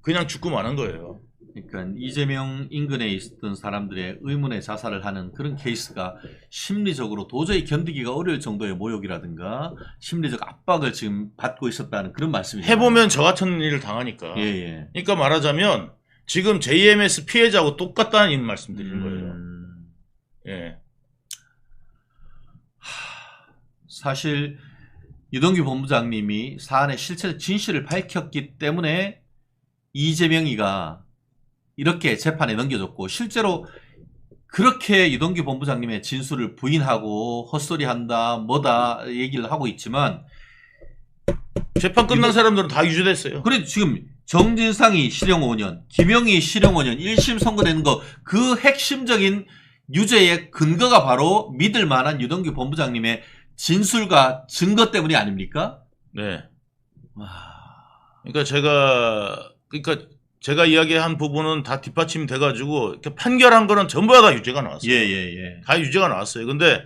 그냥 죽고 마는 거예요.
그러니까 이재명 인근에 있었던 사람들의 의문의 자살을 하는 그런 케이스가 심리적으로 도저히 견디기가 어려울 정도의 모욕이라든가 심리적 압박을 지금 받고 있었다는 그런 말씀이죠.
해보면 저 같은 일을 당하니까.
예.
그러니까 말하자면 지금 JMS 피해자하고 똑같다는 말씀드리는 거예요. 예.
사실 유동규 본부장님이 사안의 실체 진실을 밝혔기 때문에 이재명이가 이렇게 재판에 넘겨졌고 실제로 그렇게 유동규 본부장님의 진술을 부인하고 헛소리한다 뭐다 얘기를 하고 있지만
재판 끝난 사람들은 다 유죄됐어요.
그래 지금 정진상이 실형 5년, 김영희 실형 5년 1심 선고되는 거 그 핵심적인 유죄의 근거가 바로 믿을 만한 유동규 본부장님의 진술과 증거 때문이 아닙니까?
네. 그러니까 제가 이야기한 부분은 다 뒷받침이 돼가지고 이렇게 판결한 거는 전부 다 유죄가 나왔어요.
예.
다 유죄가 나왔어요. 근데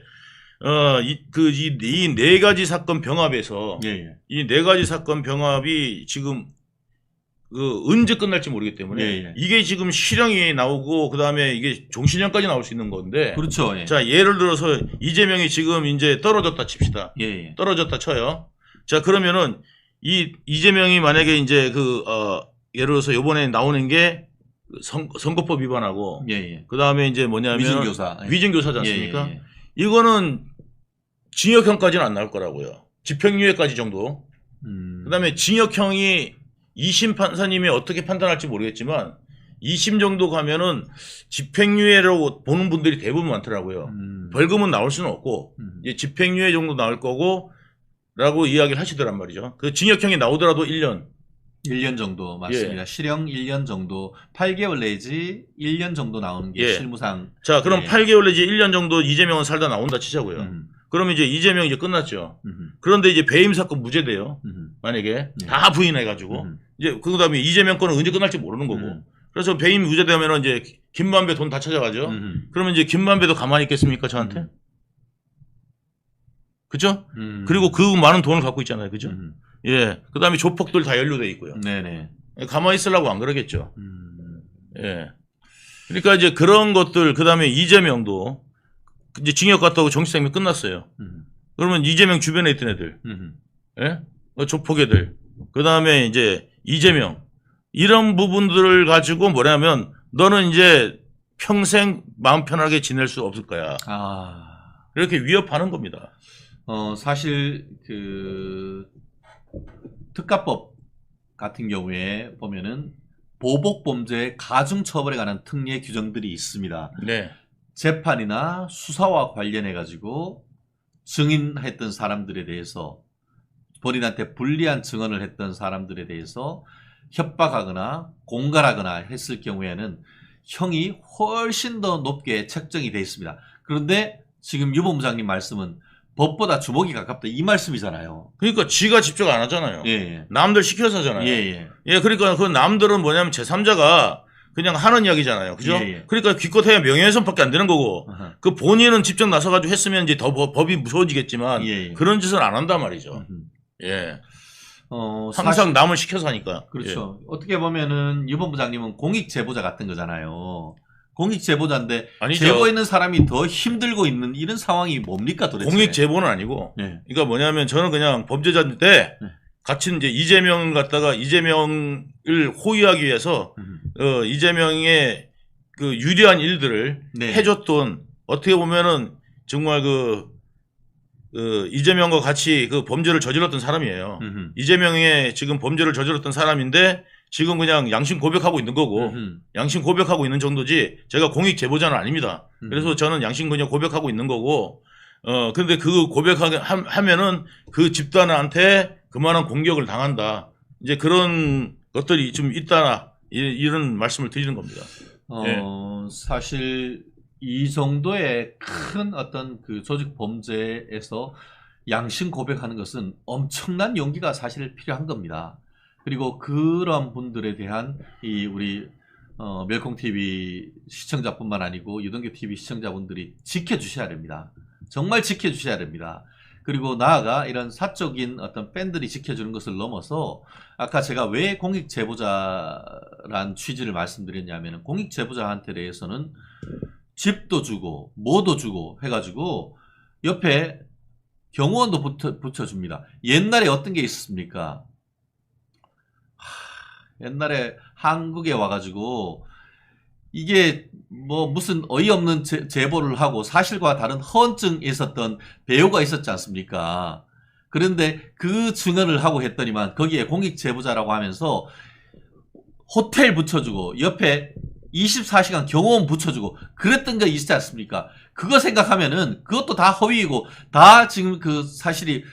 이 네 가지 사건 병합에서 이 네 가지 사건 병합이 지금 언제 끝날지 모르기 때문에 이게 지금 실형이 나오고 그 다음에 이게 종신형까지 나올 수 있는 건데.
그렇죠.
자 예를 들어서 이재명이 지금 이제 떨어졌다 칩시다. 떨어졌다 쳐요. 자 그러면은 이재명이 만약에 이제 예를 들어서 요번에 나오는 게 선거법 위반하고 그 다음에 이제 뭐냐면 위증교사지 않습니까? 이거는 징역형까지는 안 나올 거라고요. 집행유예까지 정도. 그 다음에 징역형이 2심 판사님이 어떻게 판단할지 모르겠지만 2심 정도 가면은 집행유예로 보는 분들이 대부분 많더라고요. 벌금은 나올 수는 없고 이제 집행유예 정도 나올 거고 라고 이야기를 하시더란 말이죠. 그 징역형이 나오더라도 1년
정도 맞습니다. 실형 1년 정도 8개월 내지 1년 정도 나오는 게 실무상.
자 그럼 8개월 내지 1년 정도 이재명은 살다 나온다 치자고요. 그러면 이제 이재명 이제 끝났죠. 그런데 이제 배임 사건 무죄돼요. 만약에 다 부인해가지고 이제 그 다음에 이재명 건은 언제 끝날지 모르는 거고. 그래서 배임 무죄되면 이제 김만배 돈 다 찾아가죠. 그러면 이제 김만배도 가만히 있겠습니까 저한테? 그죠? 그리고 그 많은 돈을 갖고 있잖아요. 그죠? 예. 그 다음에 조폭들 다 연루돼 있고요.
네네.
가만히 있으려고 안 그러겠죠. 예. 그러니까 이제 그런 것들, 그 다음에 이재명도 이제 징역 갔다 오고 정치생명 끝났어요. 그러면 이재명 주변에 있던 애들, 예? 조폭 애들, 그 다음에 이제 이재명, 이런 부분들을 가지고 뭐냐면 너는 이제 평생 마음 편하게 지낼 수 없을 거야. 이렇게 위협하는 겁니다.
사실 특가법 같은 경우에 보면은 보복범죄 가중처벌에 관한 특례 규정들이 있습니다.
네.
재판이나 수사와 관련해 가지고 증인했던 사람들에 대해서 본인한테 불리한 증언을 했던 사람들에 대해서 협박하거나 공갈하거나 했을 경우에는 형이 훨씬 더 높게 책정이 되어 있습니다. 그런데 지금 유 본부장님 말씀은 법보다 주먹이 가깝다 이 말씀이잖아요.
그러니까 지가 직접 안 하잖아요. 남들 시켜서 하잖아요. 예, 그러니까 그 남들은 뭐냐면 제3자가 그냥 하는 이야기잖아요. 그죠? 그러니까 기껏해야 명예훼손밖에 안 되는 거고 그 본인은 직접 나서가지고 했으면 이제 더 법이 무서워지겠지만 그런 짓은 안 한단 말이죠. 예. 항상 남을 시켜서 하니까.
그렇죠. 어떻게 보면은 유 본부장님은 공익 제보자 같은 거잖아요. 공익 제보자인데 제보있는 사람이 더 힘들고 있는 이런 상황이 뭡니까 도대체?
공익 제보는 아니고 그러니까 뭐냐면 저는 그냥 범죄자인데 같이 이제 이재명 갖다가 이재명을 호위하기 위해서 이재명의 그 유리한 일들을 해줬던 어떻게 보면은 정말 이재명과 같이 그 범죄를 저질렀던 사람이에요. 이재명의 지금 범죄를 저질렀던 사람인데 지금 그냥 양심 고백하고 있는 거고 양심 고백하고 있는 정도지 제가 공익 제보자는 아닙니다. 그래서 저는 양심 그냥 고백하고 있는 거고 근데 그 고백하면은 그 집단한테 그만한 공격을 당한다. 이제 그런 것들이 좀 있다 이런 말씀을 드리는 겁니다.
사실 이 정도의 큰 어떤 그 조직 범죄에서 양심 고백하는 것은 엄청난 용기가 사실 필요한 겁니다. 그리고 그런 분들에 대한 우리 멸콩TV 시청자뿐만 아니고 유동규TV 시청자분들이 지켜주셔야 됩니다. 정말 지켜주셔야 됩니다. 그리고 나아가 이런 사적인 어떤 팬들이 지켜주는 것을 넘어서 아까 제가 왜 공익제보자란 취지를 말씀드렸냐면 공익제보자한테 대해서는 집도 주고 뭐도 주고 해가지고 옆에 경호원도 붙여줍니다. 옛날에 어떤 게 있었습니까? 옛날에 한국에 와가지고 이게 뭐 무슨 어이없는 제보를 하고 사실과 다른 허언증이 있었던 배우가 있었지 않습니까? 그런데 그 증언을 하고 했더니만 거기에 공익제보자라고 하면서 호텔 붙여주고 옆에 24시간 경호원 붙여주고 그랬던 거 있지 않습니까? 그거 생각하면은 그것도 다 허위이고 다 지금 그 사실이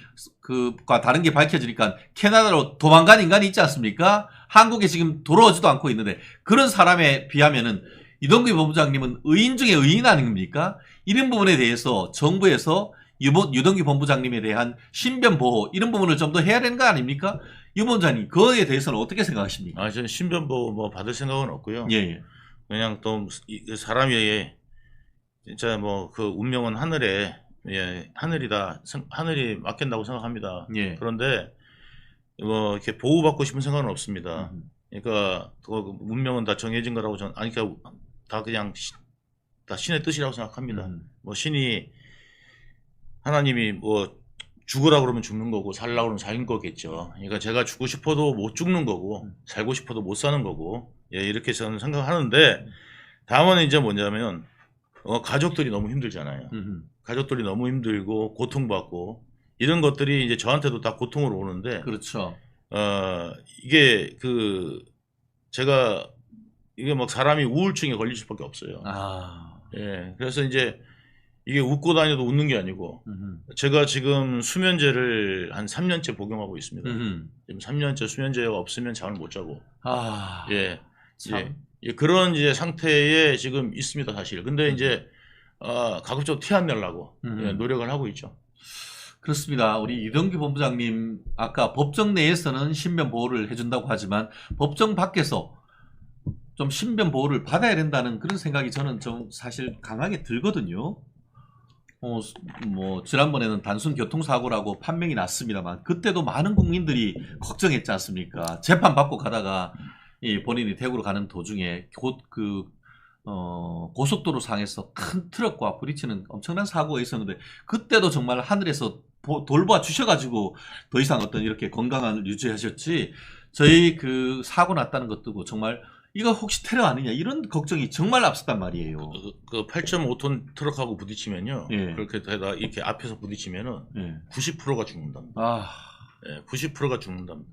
그과 다른 게 밝혀지니까 캐나다로 도망간 인간이 있지 않습니까? 한국에 지금 돌아오지도 않고 있는데 그런 사람에 비하면은 유동규 본부장님은 의인 중에 의인 아닙니까? 이런 부분에 대해서 정부에서 유동규 본부장님에 대한 신변 보호 이런 부분을 좀 더 해야 되는 거 아닙니까? 유 본부장님 그거에 대해서는 어떻게 생각하십니까?
저는 신변 보호 뭐 받을 생각은 없고요.
예.
그냥 또 사람이 진짜 뭐 그 운명은 하늘에 하늘이다 하늘이 맡긴다고 생각합니다.
예.
그런데 뭐 이렇게 보호받고 싶은 생각은 없습니다. 그러니까 그 운명은 다 정해진 거라고 저는 그러니까 다 그냥 다 신의 뜻이라고 생각합니다. 뭐 신이 하나님이 뭐 죽으라 그러면 죽는 거고 살라 그러면 사는 거겠죠. 그러니까 제가 죽고 싶어도 못 죽는 거고 살고 싶어도 못 사는 거고 이렇게 저는 생각하는데 다만 이제 뭐냐면 가족들이 너무 힘들잖아요. 가족들이 너무 힘들고 고통받고 이런 것들이 이제 저한테도 다 고통으로 오는데
그렇죠.
이게 제가 이게 막 사람이 우울증에 걸릴 수밖에 없어요. 예. 그래서 이제 이게 웃고 다녀도 웃는 게 아니고 제가 지금 수면제를 한 3년째 복용하고 있습니다. 지금 3년째 수면제가 없으면 잠을 못 자고. 예. 그런 이제 상태에 지금 있습니다, 사실. 근데 이제 가급적 티 안 내려고 노력을 하고 있죠.
그렇습니다. 우리 유동규 본부장님 아까 법정 내에서는 신변 보호를 해준다고 하지만 법정 밖에서 좀 신변 보호를 받아야 된다는 그런 생각이 저는 좀 사실 강하게 들거든요. 뭐 지난번에는 단순 교통사고라고 판명이 났습니다만 그때도 많은 국민들이 걱정했지 않습니까? 재판 받고 가다가 본인이 대구로 가는 도중에 고속도로 상에서 큰 트럭과 부딪히는 엄청난 사고가 있었는데 그때도 정말 하늘에서 돌봐 주셔가지고 더 이상 어떤 이렇게 건강을 유지하셨지 저희 그 사고 났다는 것도 정말 이거 혹시 테러 아니냐 이런 걱정이 정말 앞섰단 말이에요.
그 8.5톤 트럭하고 부딪히면요.
예.
그렇게 되다 이렇게 앞에서 부딪히면은 90%가 죽는답니다. 90%가 죽는답니다.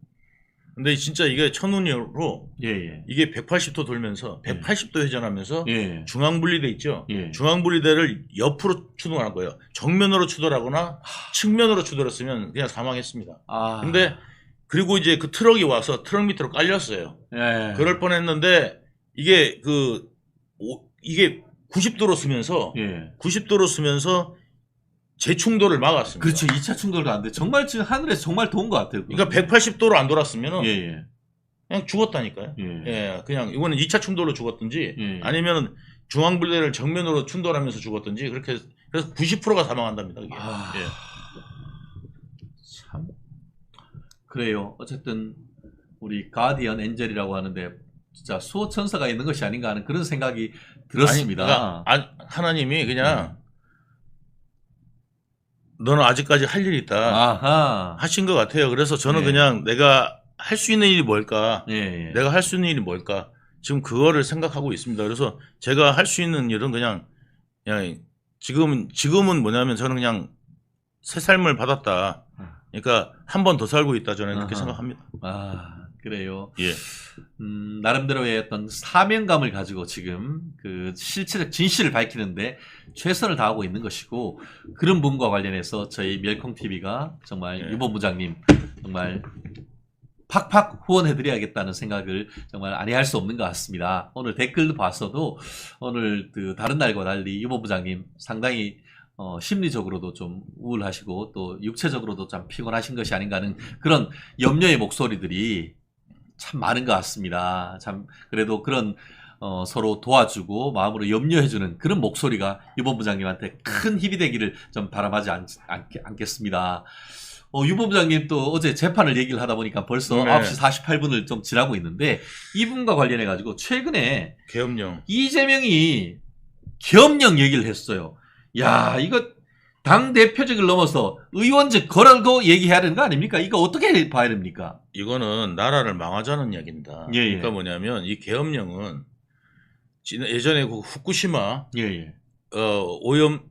근데 진짜 이게 천운으로 이게 180도 돌면서 180도 회전하면서 중앙분리대 있죠. 중앙분리대를 옆으로 추돌한 거예요. 정면으로 추돌하거나 측면으로 추돌했으면 그냥 사망했습니다. 근데 그리고 이제 그 트럭이 와서 트럭 밑으로 깔렸어요. 그럴 뻔했는데 이게 이게 90도로 쓰면서 90도로 쓰면서 재충돌을 막았습니다.
그렇죠. 2차 충돌도 안 돼. 정말 지금 하늘에서 정말 도운 것 같아요.
그러니까 180도로 안 돌았으면은 그냥 죽었다니까요. 그냥 이거는 2차 충돌로 죽었든지 아니면 중앙분리대를 정면으로 충돌하면서 죽었든지 그렇게 그래서 90%가 사망한답니다. 그게.
참 그래요. 어쨌든 우리 가디언 엔젤이라고 하는데 진짜 수호천사가 있는 것이 아닌가 하는 그런 생각이 들었습니다.
그러니까 하나님이 그냥 너는 아직까지 할 일이 있다 하신 것 같아요. 그래서 저는 그냥 내가 할 수 있는 일이 뭘까? 내가 할 수 있는 일이 뭘까? 지금 그거를 생각하고 있습니다. 그래서 제가 할 수 있는 일은 그냥 지금은 뭐냐면 저는 그냥 새 삶을 받았다. 그러니까 한 번 더 살고 있다. 저는 그렇게 생각합니다.
그래요.
예.
나름대로의 어떤 사명감을 가지고 지금 그 실체적 진실을 밝히는데 최선을 다하고 있는 것이고 그런 분과 관련해서 저희 멸콩TV가 정말 유 본부장님 정말 팍팍 후원해드려야겠다는 생각을 정말 아니할 수 없는 것 같습니다. 오늘 댓글도 봤어도 오늘 그 다른 날과 달리 유 본부장님 상당히 심리적으로도 좀 우울하시고 또 육체적으로도 좀 피곤하신 것이 아닌가 하는 그런 염려의 목소리들이 참 많은 것 같습니다. 참 그래도 그런 서로 도와주고 마음으로 염려해주는 그런 목소리가 유 본부장님한테 큰 힘이 되기를 좀 바람하지 않겠습니다. 유 본부장님 또 어제 재판을 얘기를 하다 보니까 벌써
네.
9시 48분을 좀 지나고 있는데 이분과 관련해가지고 최근에
계엄령.
이재명이 계엄령 얘기를 했어요. 야, 이거 당대표직을 넘어서 의원직 걸고 얘기해야 되는 거 아닙니까? 이거 어떻게 봐야 됩니까?
이거는 나라를 망하자는 이야기입니다.
예, 예.
그러니까 뭐냐면 이 계엄령은 예전에 그 후쿠시마
예,
오염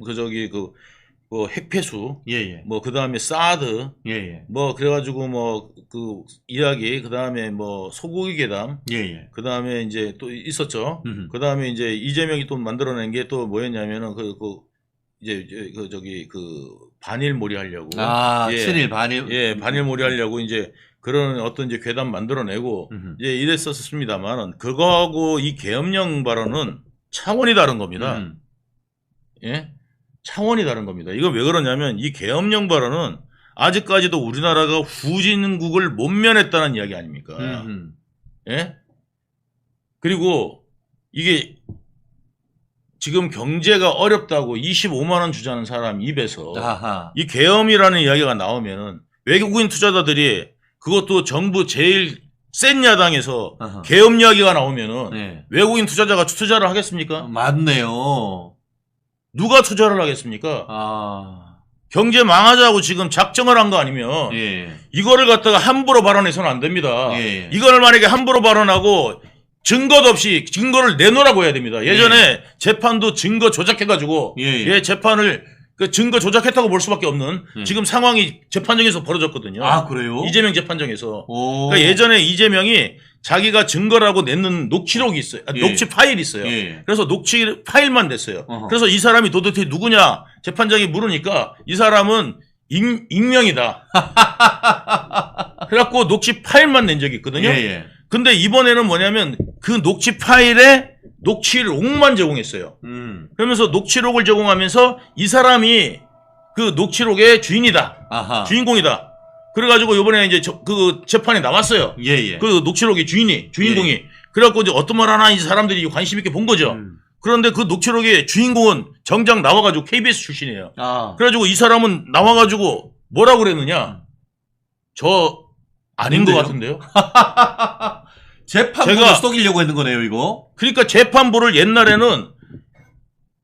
뭐 핵폐수
예,
뭐 그다음에 사드
예,
뭐 그래가지고 뭐 그 이야기 그다음에 뭐 소고기 괴담
예.
그다음에 이제 또 있었죠.
음흠.
그다음에 이제 이재명이 또 만들어낸 게 또 뭐였냐면은 이제 반일몰이 하려고 예.
친일 반일.
예, 반일몰이 하려고 이제 그런 어떤 이제 괴담 만들어내고 이제 이랬었습니다만은 그거하고 이 계엄령 발언은 차원이 다른 겁니다. 예? 차원이 다른 겁니다. 이거 왜 그러냐면 이 계엄령 발언은 아직까지도 우리나라가 후진국을 못 면했다는 이야기 아닙니까? 예? 그리고 이게 지금 경제가 어렵다고 25만 원 주자는 사람 입에서
아하.
이 계엄이라는 이야기가 나오면은 외국인 투자자들이 그것도 정부 제일 센 야당에서
아하.
계엄 이야기가 나오면은
네.
외국인 투자자가 투자를 하겠습니까?
맞네요.
누가 투자를 하겠습니까?
아.
경제 망하자고 지금 작정을 한 거 아니면
예.
이거를 갖다가 함부로 발언해서는 안 됩니다.
예.
이걸 만약에 함부로 발언하고 증거도 없이 증거를 내놓으라고 해야 됩니다. 예전에 재판도 증거 조작해가지고
예.
재판을 그 증거 조작했다고 볼 수밖에 없는 지금 상황이 재판정에서 벌어졌거든요.
아, 그래요?
이재명 재판정에서.
오.
그러니까 예전에 이재명이 자기가 증거라고 냈는 녹취록이 있어요.
예.
녹취 파일이 있어요.
예.
그래서 녹취 파일만 냈어요.
어허.
그래서 이 사람이 도대체 누구냐 재판장이 물으니까 이 사람은 익명이다. 그래갖고 녹취 파일만 낸 적이 있거든요.
예.
근데 이번에는 뭐냐면 그 녹취 파일에 녹취록만 제공했어요. 그러면서 녹취록을 제공하면서 이 사람이 그 녹취록의 주인이다.
아하.
주인공이다. 그래가지고 이번에 이제 그 재판에 나왔어요.
예.
그 녹취록의 주인공이. 그래갖고 이제 어떤 말 하나 이 사람들이 관심 있게 본 거죠. 그런데 그 녹취록의 주인공은 정작 나와가지고 KBS 출신이에요.
아.
그래가지고 이 사람은 나와가지고 뭐라고 그랬느냐? 저 아닌 것 같은데요?
재판부를 속이려고 했는 거네요, 이거.
그러니까 재판부를 옛날에는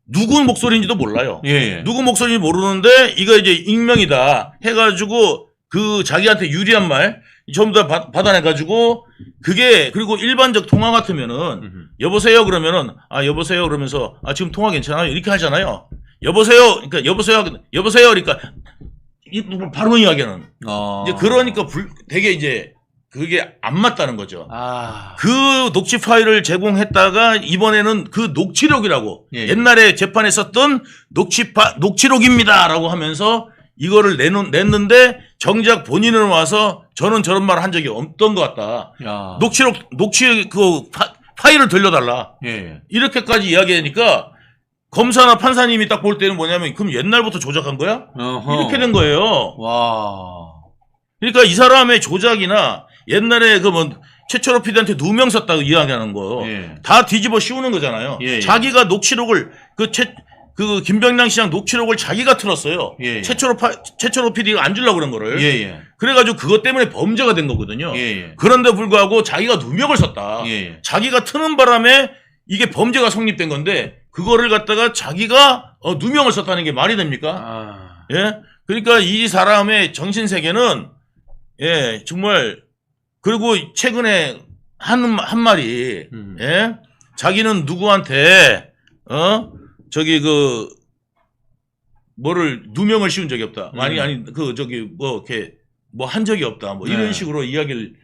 누구 목소리인지도 몰라요.
예.
누구 목소리인지 모르는데 이거 이제 익명이다 해가지고 그 자기한테 유리한 말 전부 다 받아내가지고 그게 그리고 일반적 통화 같으면은 여보세요 그러면은 여보세요 그러면서 지금 통화 괜찮아요 이렇게 하잖아요. 여보세요 그러니까 여보세요 그러니까 바로 이야기하는 이제 그러니까 되게 이제 그게 안 맞다는 거죠. 그 녹취 파일을 제공했다가 이번에는 그 녹취록이라고
예.
옛날에 재판에 썼던 녹취록입니다라고 하면서 이거를 냈는데 정작 본인은 와서 저는 저런 말 한 적이 없던 것 같다.
야.
녹취 그 파일을 들려달라.
예.
이렇게까지 이야기하니까 검사나 판사님이 딱 볼 때는 뭐냐면 그럼 옛날부터 조작한 거야?
어허.
이렇게 된 거예요.
와.
그러니까 이 사람의 조작이나 옛날에 그 뭐 최철호 PD한테 누명 썼다고 이야기하는 거 다
예.
뒤집어 씌우는 거잖아요.
예.
자기가 녹취록을 그 김병량 시장 녹취록을 자기가 틀었어요.
예.
최철호 PD가 안 주려고 그런 거를.
예.
그래가지고 그것 때문에 범죄가 된 거거든요.
예.
그런데 불구하고 자기가 누명을 썼다.
예.
자기가 트는 바람에 이게 범죄가 성립된 건데 그거를 갖다가 자기가 누명을 썼다는 게 말이 됩니까? 예? 그러니까 이 사람의 정신세계는 예, 정말 그리고 최근에 한 말이 예? 자기는 누구한테 뭐를 누명을 씌운 적이 없다. 아니 이렇게 뭐 한 적이 없다. 뭐 이런 식으로 이야기를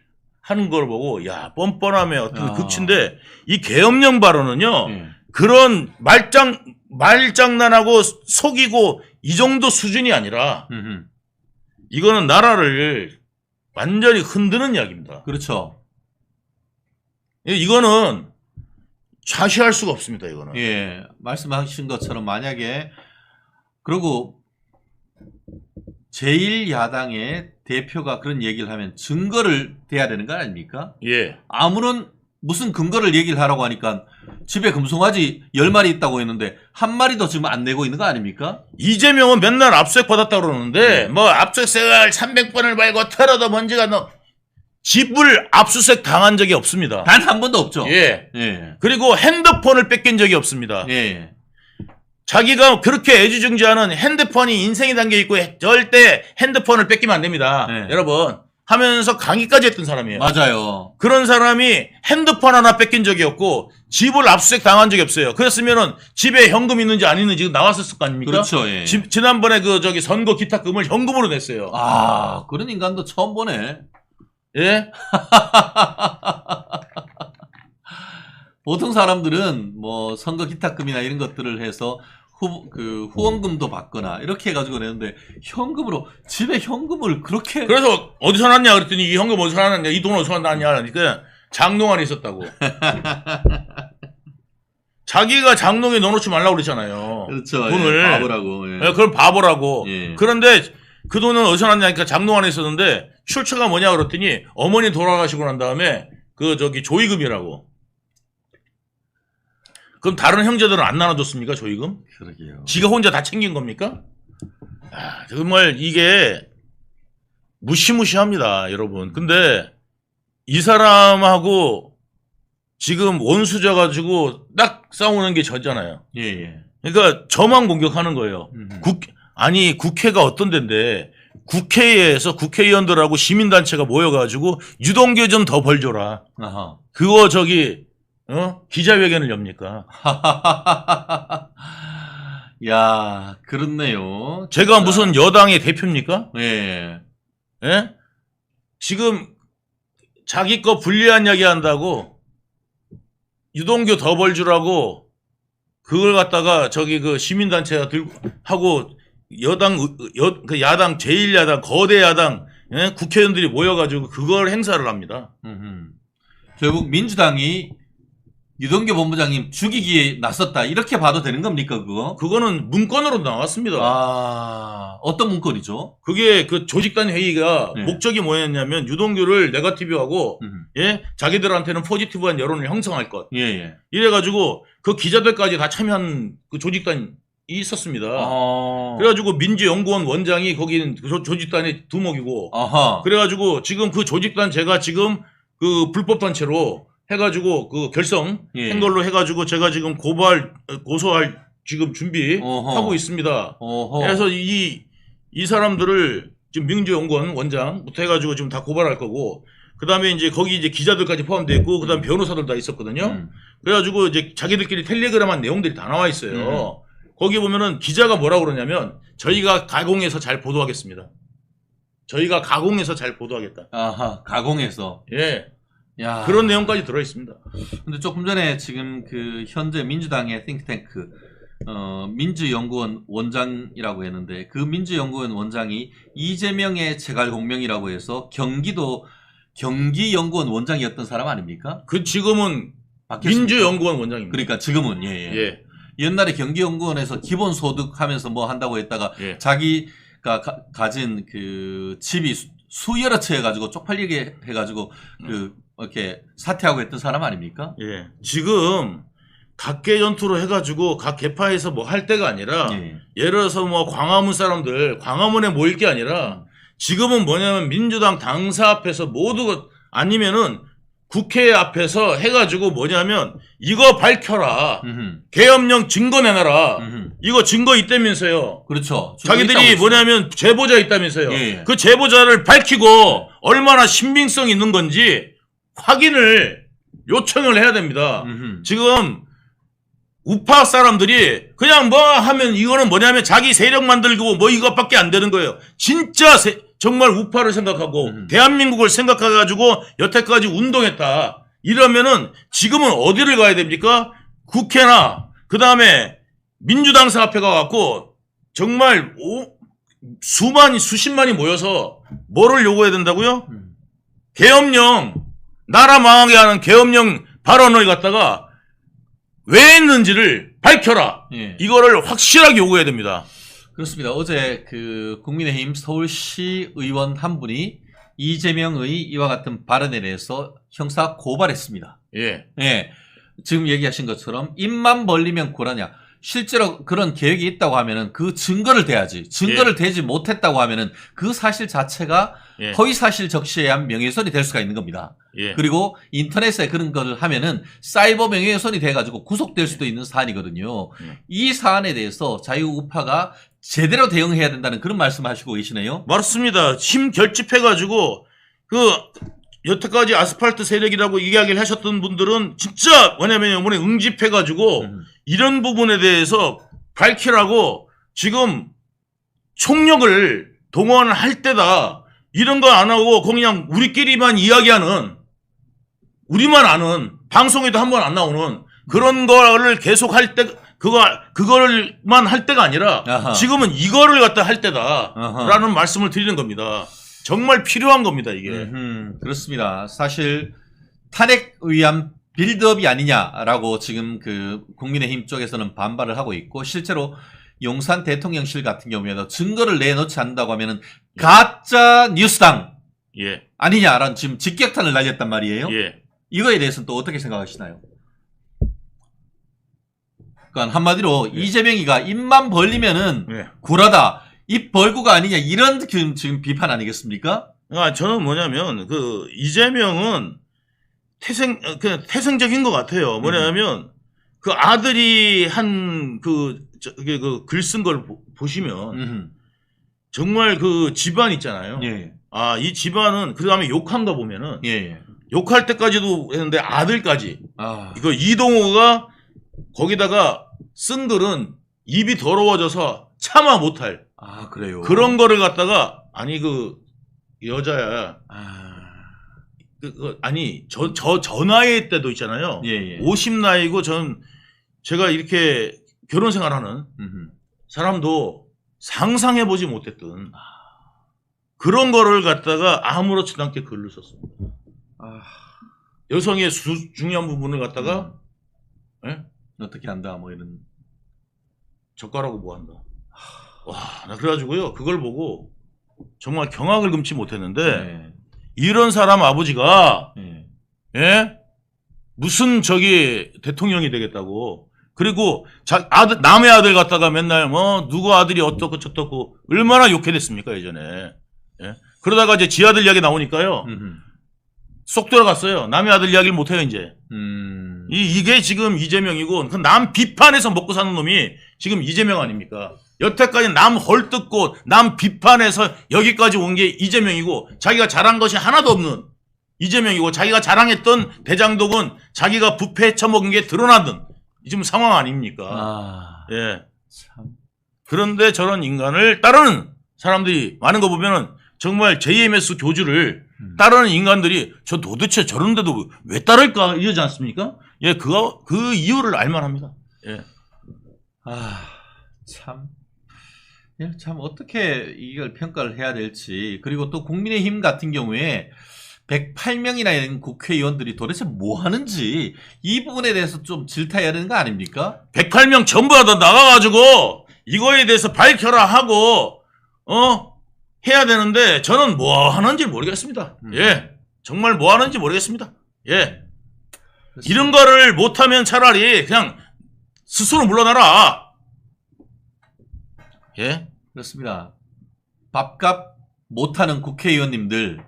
하는 걸 보고 야 뻔뻔함의 어떤 극치인데 이 계엄령 발언은요 그런 말장난하고 속이고 이 정도 수준이 아니라 이거는 나라를 완전히 흔드는 이야기입니다.
그렇죠.
이거는 좌시할 수가 없습니다. 이거는.
예. 말씀하신 것처럼 만약에 그리고 제1야당의 대표가 그런 얘기를 하면 증거를 대야 되는 거 아닙니까?
예.
아무런 무슨 근거를 얘기를 하라고 하니까 집에 금송아지 10마리 있다고 했는데 한 마리도 지금 안 내고 있는 거 아닙니까?
이재명은 맨날 압수수색 받았다 그러는데 뭐 압수수색을 300번을 말고 털어도 먼지가 집을 압수수색 당한 적이 없습니다.
단 한 번도 없죠.
예.
예.
그리고 핸드폰을 뺏긴 적이 없습니다.
예.
자기가 그렇게 애지중지하는 핸드폰이 인생이 담겨 있고 절대 핸드폰을 뺏기면 안 됩니다.
네.
여러분 하면서 강의까지 했던 사람이에요.
맞아요.
그런 사람이 핸드폰 하나 뺏긴 적이 없고 집을 압수수색 당한 적이 없어요. 그랬으면은 집에 현금 있는지 안 있는지 나왔을 거 아닙니까?
그렇죠. 예.
지난번에 선거 기탁금을 현금으로 냈어요.
아, 그런 인간도 처음 보네.
예?
보통 사람들은 뭐 선거 기탁금이나 이런 것들을 해서 후원금도 받거나 이렇게 해가지고 내는데 현금으로 집에 현금을 그렇게
그래서 어디서 났냐 그랬더니 이 현금 어디서 났냐 이 돈 어디서 났냐 하니까 장롱 안에 있었다고. 자기가 장롱에 넣어놓지 말라고 그랬잖아요.
그렇죠.
돈을.
예, 바보라고. 예.
예, 그럼 바보라고.
예.
그런데 그 돈은 어디서 났냐니까 장롱 안에 있었는데 출처가 뭐냐 그랬더니 어머니 돌아가시고 난 다음에 조의금이라고. 그럼 다른 형제들은 안 나눠줬습니까 조의금?
그러게요.
지가 혼자 다 챙긴 겁니까? 아, 정말 이게 무시무시합니다, 여러분. 근데 이 사람하고 지금 원수져 가지고 딱 싸우는 게 저잖아요.
예, 예.
그러니까 저만 공격하는 거예요. 국회가 어떤 데인데 국회에서 국회의원들하고 시민단체가 모여가지고 유동규 좀 더 벌 줘라.
아하.
그거 기자회견을 엽니까?
야, 그렇네요.
제가 무슨 여당의 대표입니까?
예.
예? 지금 자기 거 불리한 이야기 한다고 유동규 더 벌 주라고 그걸 갖다가 시민단체가 들고 하고 야당 제1야당 거대 야당 예? 국회의원들이 모여가지고 그걸 행사를 합니다.
결국 민주당이 유동규 본부장님 죽이기에 나섰다 이렇게 봐도 되는 겁니까 그거?
그거는 문건으로 나왔습니다.
아, 어떤 문건이죠?
그게 그 조직단 회의가
네.
목적이 뭐였냐면 유동규를 네거티브하고 예 자기들한테는 포지티브한 여론을 형성할 것.
예, 예.
이래가지고 그 기자들까지 다 참여한 그 조직단이 있었습니다. 그래가지고 민주연구원 원장이 거기는 조직단의 두목이고.
아하.
그래가지고 지금 그 조직단 제가 지금 그 불법단체로 해가지고 그 결성한 걸로 해가지고 제가 지금 고소할 지금 준비하고 있습니다. 그래서 이 사람들을 지금 민주연구원 원장부터 해가지고 지금 다 고발할 거고, 그 다음에 이제 거기 이제 기자들까지 포함되어 있고, 그 다음에 변호사들 다 있었거든요. 그래가지고 이제 자기들끼리 텔레그램한 내용들이 다 나와 있어요. 거기 보면은 기자가 뭐라고 그러냐면, 저희가 가공해서 잘 보도하겠습니다. 저희가 가공해서 잘 보도하겠다.
아하, 가공해서.
예.
야.
그런 내용까지 들어 있습니다.
근데 조금 전에 지금 그 현재 민주당의 띵크탱크 민주연구원 원장이라고 했는데 그 민주연구원 원장이 이재명의 제갈공명이라고 해서 경기연구원 원장이었던 사람 아닙니까?
그 지금은 민주연구원 원장입니다.
그러니까 지금은 예. 옛날에 경기연구원에서 기본소득 하면서 뭐 한다고 했다가 자기가 가진 그 집이 수여러 채 해가지고 쪽팔리게 해가지고 이렇게 사퇴하고 했던 사람 아닙니까?
예. 지금 각계 전투로 해가지고 각 계파에서 뭐 할 때가 아니라 예를 들어서 뭐 광화문 사람들 광화문에 모일 게 아니라 지금은 뭐냐면 민주당 당사 앞에서 모두 아니면은 국회 앞에서 해가지고 뭐냐면 이거 밝혀라. 계엄령 증거 내놔라. 이거 증거 있다면서요.
그렇죠.
자기들이 뭐냐면 제보자 있다면서요. 그 제보자를 밝히고 얼마나 신빙성 있는 건지 확인을 요청을 해야 됩니다. 지금 우파 사람들이 그냥 뭐 하면 이거는 뭐냐면 자기 세력 만들고 뭐 이것밖에 안 되는 거예요. 진짜 정말 우파를 생각하고 대한민국을 생각해가지고 여태까지 운동했다. 이러면은 지금은 어디를 가야 됩니까? 국회나 그 다음에 민주당사 앞에 가갖고 정말 수십만이 모여서 뭐를 요구해야 된다고요? 계엄령, 나라 망하게 하는 계엄령 발언을 갖다가 왜 했는지를 밝혀라. 이거를 확실하게 요구해야 됩니다.
그렇습니다. 어제 그 국민의힘 서울시 의원 한 분이 이재명의 이와 같은 발언에 대해서 형사 고발했습니다.
예.
예. 지금 얘기하신 것처럼 입만 벌리면 곤하냐. 실제로 그런 계획이 있다고 하면은 그 증거를 대야지. 증거를 대지 못했다고 하면은 그 사실 자체가
예.
허위 사실 적시에 의한 명예훼손이 될 수가 있는 겁니다.
예.
그리고 인터넷에 그런 걸 하면은 사이버 명예훼손이 돼가지고 구속될 수도 있는 사안이거든요. 이 사안에 대해서 자유우파가 제대로 대응해야 된다는 그런 말씀하시고 계시네요.
맞습니다. 힘 결집해가지고 여태까지 아스팔트 세력이라고 이야기를 하셨던 분들은 진짜 뭐냐면 이번에 응집해가지고 이런 부분에 대해서 밝히라고 지금 총력을 동원할 때다. 이런 거 안 하고 그냥 우리끼리만 이야기하는, 우리만 아는, 방송에도 한 번 안 나오는 그런 거를 계속 할 때, 그걸만 할 때가 아니라
아하.
지금은 이거를 갖다 할 때다.
아하.
라는 말씀을 드리는 겁니다. 정말 필요한 겁니다, 이게.
그렇습니다. 사실 탄핵 위한 빌드업이 아니냐라고 지금 그 국민의힘 쪽에서는 반발을 하고 있고, 실제로 용산 대통령실 같은 경우에도 증거를 내놓지 않는다고 하면은 가짜 뉴스당
예.
아니냐라는 지금 직격탄을 날렸단 말이에요.
예.
이거에 대해서는 또 어떻게 생각하시나요? 그러니까 한마디로 이재명이가 입만 벌리면은
예.
굴하다, 입 벌구가 아니냐, 이런 지금 비판 아니겠습니까?
저는 뭐냐면 이재명은 태생적인 것 같아요. 뭐냐면 그 아들이 한 글 쓴 걸 보시면 정말 그 집안 있잖아요.
예.
이 집안은 그 다음에 욕한 거 보면은
예.
욕할 때까지도 했는데 아들까지
아.
이거 이동호가 거기다가 쓴 글은 입이 더러워져서 참아 못할
그래요.
그런 거를 갖다가 그 여자야. 아니 저 나이 때도 있잖아요.
예.
50 나이고 제가 이렇게 결혼 생활하는 사람도 상상해보지 못했던 그런 거를 갖다가 아무렇지도 않게 글을 썼습니다. 여성의 중요한 부분을 갖다가 예?
어떻게 한다 뭐 이런.
젓가락으로 뭐 한다. 나 그래가지고요 그걸 보고 정말 경악을 금치 못했는데
네.
이런 사람 아버지가
네.
예? 무슨 대통령이 되겠다고. 그리고 남의 아들 갖다가 맨날 누구 아들이 어떻고 저떻고 얼마나 욕해댔습니까 예전에. 예? 그러다가 이제 지 아들 이야기 나오니까요 쏙 들어갔어요. 남의 아들 이야기를 못해요 이제. 이게 지금 이재명이고 그 남 비판해서 먹고 사는 놈이 지금 이재명 아닙니까? 여태까지 남 헐뜯고 남 비판해서 여기까지 온 게 이재명이고, 자기가 잘한 것이 하나도 없는 이재명이고, 자기가 자랑했던 대장동은 자기가 부패 처먹은 게 드러나는 지금 상황 아닙니까? 예.
참.
그런데 저런 인간을 따르는 사람들이 많은 거 보면은 정말 JMS 교주를 따르는 인간들이 도대체 저런데도 왜 따를까 이러지 않습니까? 예, 그 이유를 알만합니다. 예.
참. 예, 참 어떻게 이걸 평가를 해야 될지. 그리고 또 국민의힘 같은 경우에 108명이나 되는 국회의원들이 도대체 뭐 하는지 이 부분에 대해서 좀 질타해야 되는 거 아닙니까?
108명 전부 다 나가가지고 이거에 대해서 밝혀라 하고 해야 되는데 저는 뭐 하는지 모르겠습니다. 예, 정말 뭐 하는지 모르겠습니다. 예, 그렇습니다. 이런 거를 못하면 차라리 그냥 스스로 물러나라. 예,
그렇습니다. 밥값 못하는 국회의원님들,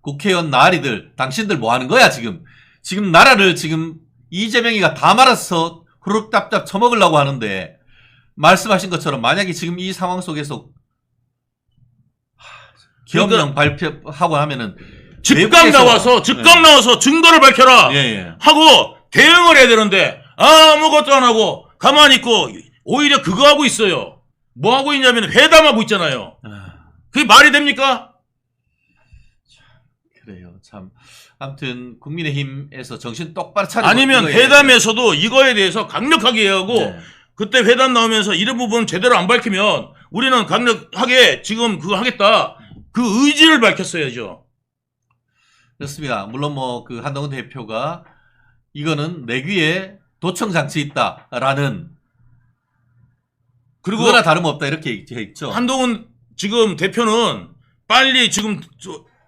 국회의원 나리들, 당신들 뭐 하는 거야 지금? 지금 나라를 지금 이재명이가 다 말아서 후루룩답답 처먹으려고 하는데, 말씀하신 것처럼 만약에 지금 이 상황 속에서 기업령 발표하고 하면은
즉각 나와서 증거를 밝혀라 하고 대응을 해야 되는데 아무것도 안 하고 가만히 있고 오히려 그거 하고 있어요. 뭐 하고 있냐면 회담하고 있잖아요. 그게 말이 됩니까?
그래요. 참. 아무튼 국민의힘에서 정신 똑바로 차리고,
아니면 회담에서도 이거에 대해서 강력하게 하고 그때 회담 나오면서 이런 부분 제대로 안 밝히면 우리는 강력하게 지금 그거 하겠다. 그 의지를 밝혔어야죠.
그렇습니다. 물론 그 한동훈 대표가 이거는 내귀에 도청장치 있다라는
그리고
그거나 다름없다 이렇게 돼 있죠.
한동훈 지금 대표는 빨리 지금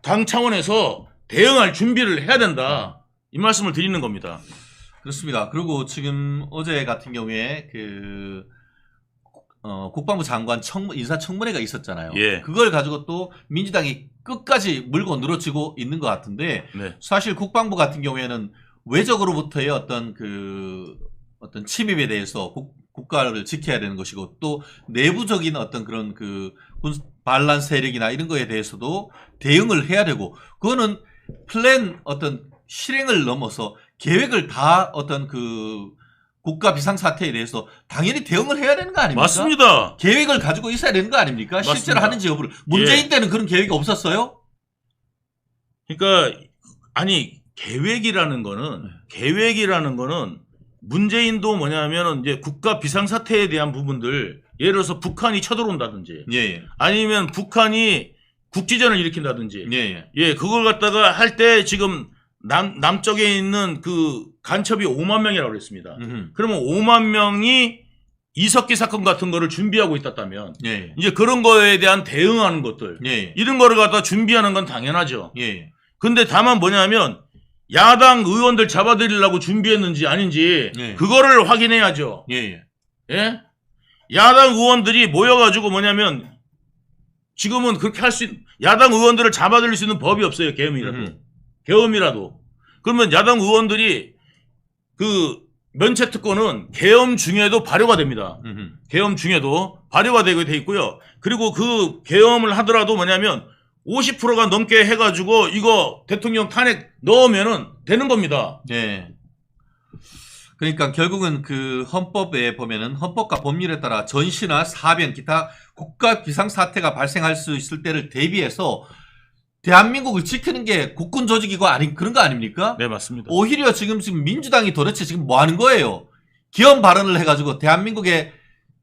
당 차원에서 대응할 준비를 해야 된다. 이 말씀을 드리는 겁니다.
그렇습니다. 그리고 지금 어제 같은 경우에 국방부 장관 인사청문회가 있었잖아요.
예.
그걸 가지고 또 민주당이 끝까지 물고 늘어지고 있는 것 같은데
네.
사실 국방부 같은 경우에는 외적으로부터의 어떤 침입에 대해서 국가를 지켜야 되는 것이고 또 내부적인 어떤 그런 반란 세력이나 이런 거에 대해서도 대응을 해야 되고 그거는 플랜 어떤 실행을 넘어서 계획을 다 어떤 국가 비상사태에 대해서 당연히 대응을 해야 되는 거 아닙니까?
맞습니다.
계획을 가지고 있어야 되는 거 아닙니까?
맞습니다.
실제로 하는지 여부를. 문재인 때는 그런 계획이 없었어요?
그러니까 아니 계획이라는 거는 문재인도 뭐냐면은 이제 국가 비상사태에 대한 부분들 예를 들어서 북한이 쳐들어온다든지
예.
아니면 북한이 국지전을 일으킨다든지
예.
그걸 갖다가 할 때 지금 남쪽에 있는 간첩이 5만 명이라고 그랬습니다. 그러면 5만 명이 이석기 사건 같은 거를 준비하고 있었다면
예.
이제 그런 거에 대한 대응하는 것들
예.
이런 거를 갖다 준비하는 건 당연하죠.
예.
근데 다만 뭐냐면 야당 의원들 잡아들이려고 준비했는지 아닌지
예.
그거를 확인해야죠.
예.
예? 야당 의원들이 모여가지고 뭐냐면 지금은 그렇게 야당 의원들을 잡아들일 수 있는 법이 없어요. 계엄이라도. 그러면 야당 의원들이 면책 특권은 계엄 중에도 발효가 됩니다. 계엄 중에도 발효가 되게 돼 있고요. 그리고 그 계엄을 하더라도 뭐냐면 50%가 넘게 해가지고 이거 대통령 탄핵 넣으면은 되는 겁니다.
네. 그러니까 결국은 헌법에 보면은 헌법과 법률에 따라 전시나 사변, 기타 국가 비상사태가 발생할 수 있을 때를 대비해서 대한민국을 지키는 게 국군 조직이고 그런 거 아닙니까?
네, 맞습니다.
오히려 지금 민주당이 도대체 지금 뭐 하는 거예요? 기엄 발언을 해가지고 대한민국에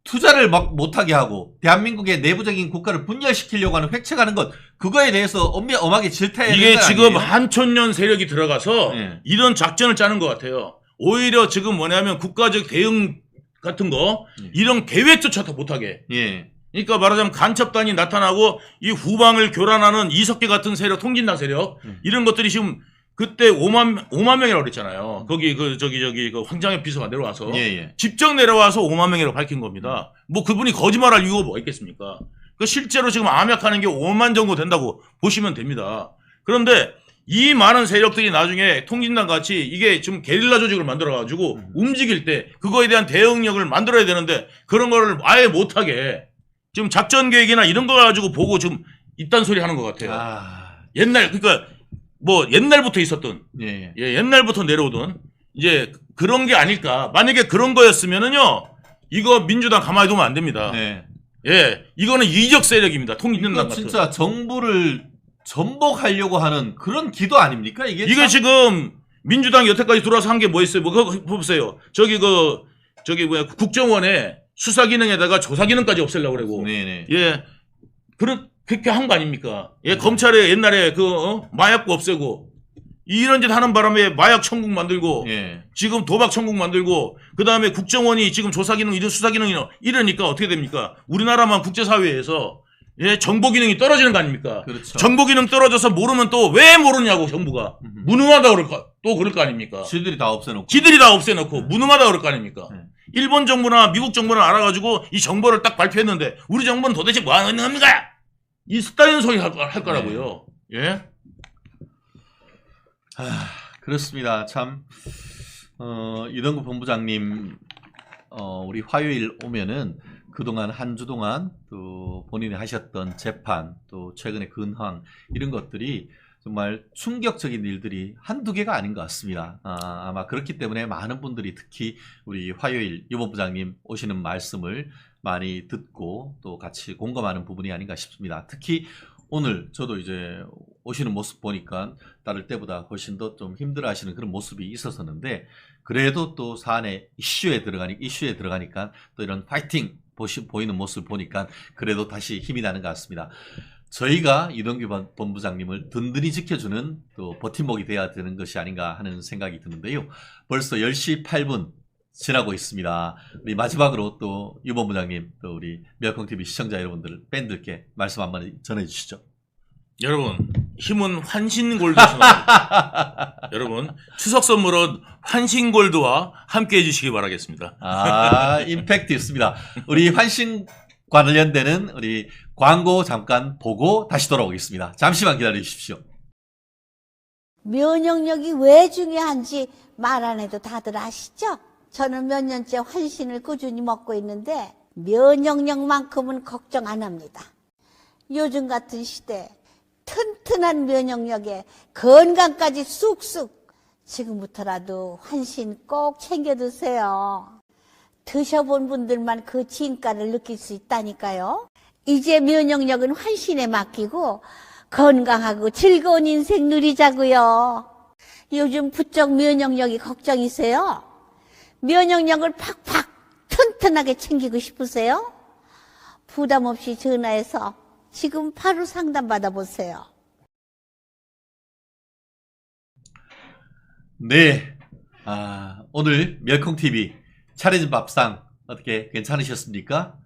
투자를 못하게 하고 대한민국의 내부적인 국가를 분열시키려고 하는 획책하는 것 그거에 대해서 엄하게 질타해야 되는
이게 지금
아니에요?
한천년 세력이 들어가서 이런 작전을 짜는 것 같아요. 오히려 지금 뭐냐면 국가적 대응 같은 거 이런 계획조차도 못하게.
예.
그러니까 말하자면 간첩단이 나타나고 이 후방을 교란하는 이석기 같은 세력, 통진당 세력 이런 것들이 지금 그때 5만 명이라고 그랬잖아요. 거기 황장엽 비서가 내려와서 직접 내려와서 5만 명이라고 밝힌 겁니다. 뭐 그분이 거짓말할 이유가 뭐가 있겠습니까? 실제로 지금 암약하는 게 5만 정도 된다고 보시면 됩니다. 그런데 이 많은 세력들이 나중에 통진당 같이 이게 좀 게릴라 조직을 만들어가지고 움직일 때 그거에 대한 대응력을 만들어야 되는데 그런 거를 아예 못하게 지금 작전 계획이나 이런 거 가지고 보고 좀 이딴 소리 하는 것 같아요. 그러니까 뭐 옛날부터 있었던 옛날부터 내려오던 이제 그런 게 아닐까. 만약에 그런 거였으면은요 이거 민주당 가만히 두면 안 됩니다. 이거는 이적 세력입니다. 통진당 같은.
진짜 정부를 전복하려고 하는 그런 기도 아닙니까?
이게 지금 민주당이 여태까지 들어와서 한 게 뭐 있어요? 뭐 그거 보세요. 국정원에 수사 기능에다가 조사 기능까지 없애려고 그러고. 그렇게 한 거 아닙니까? 검찰에 옛날에 마약부 없애고 이런 짓 하는 바람에 마약 천국 만들고 지금 도박 천국 만들고 그다음에 국정원이 지금 조사 기능 이런 수사 기능이 이러니까 어떻게 됩니까? 우리나라만 국제사회에서 정보 기능이 떨어지는 거 아닙니까?
그렇죠.
정보 기능 떨어져서 모르면 또 왜 모르냐고 정부가 무능하다 그럴 거 아닙니까?
지들이 다 없애놓고
무능하다 그럴 거 아닙니까? 일본 정부나 미국 정부는 알아가지고 이 정보를 딱 발표했는데 우리 정부는 도대체 뭐 하는 겁니까? 이 습다는 소리 할 거라고요.
그렇습니다. 참 이동국 본부장님 우리 화요일 오면은 그동안 한 주 동안 또 본인이 하셨던 재판 또 최근의 근황 이런 것들이 정말 충격적인 일들이 한두 개가 아닌 것 같습니다. 아마 그렇기 때문에 많은 분들이 특히 우리 화요일 유 본부장님 오시는 말씀을 많이 듣고 또 같이 공감하는 부분이 아닌가 싶습니다. 특히 오늘 저도 이제 오시는 모습 보니까 다를 때보다 훨씬 더 좀 힘들어 하시는 그런 모습이 있었었는데 그래도 또 사안의 이슈에 들어가니까 또 이런 파이팅 보이는 모습을 보니까 그래도 다시 힘이 나는 것 같습니다. 저희가 이동규 본부장님을 든든히 지켜주는 또 버팀목이 돼야 되는 것이 아닌가 하는 생각이 드는데요. 벌써 10시 8분 지나고 있습니다. 우리 마지막으로 또 유 본부장님, 또 우리 멸콩TV 시청자 여러분들, 팬들께 말씀 한번 전해주시죠.
여러분, 힘은 환신골드에서 나옵니다. 여러분, 추석 선물은 환신골드와 함께 해주시기 바라겠습니다.
아, 임팩트 있습니다. 우리 환신 관련되는 우리 광고 잠깐 보고 다시 돌아오겠습니다. 잠시만 기다려 주십시오.
면역력이 왜 중요한지 말 안 해도 다들 아시죠? 저는 몇 년째 환신을 꾸준히 먹고 있는데 면역력만큼은 걱정 안 합니다. 요즘 같은 시대 튼튼한 면역력에 건강까지 쑥쑥, 지금부터라도 환신 꼭 챙겨 드세요. 드셔본 분들만 그 진가를 느낄 수 있다니까요. 이제 면역력은 환신에 맡기고 건강하고 즐거운 인생 누리자고요. 요즘 부쩍 면역력이 걱정이세요? 면역력을 팍팍 튼튼하게 챙기고 싶으세요? 부담 없이 전화해서 지금 바로 상담 받아보세요.
네. 오늘 멸콩TV 차려진 밥상 어떻게 괜찮으셨습니까?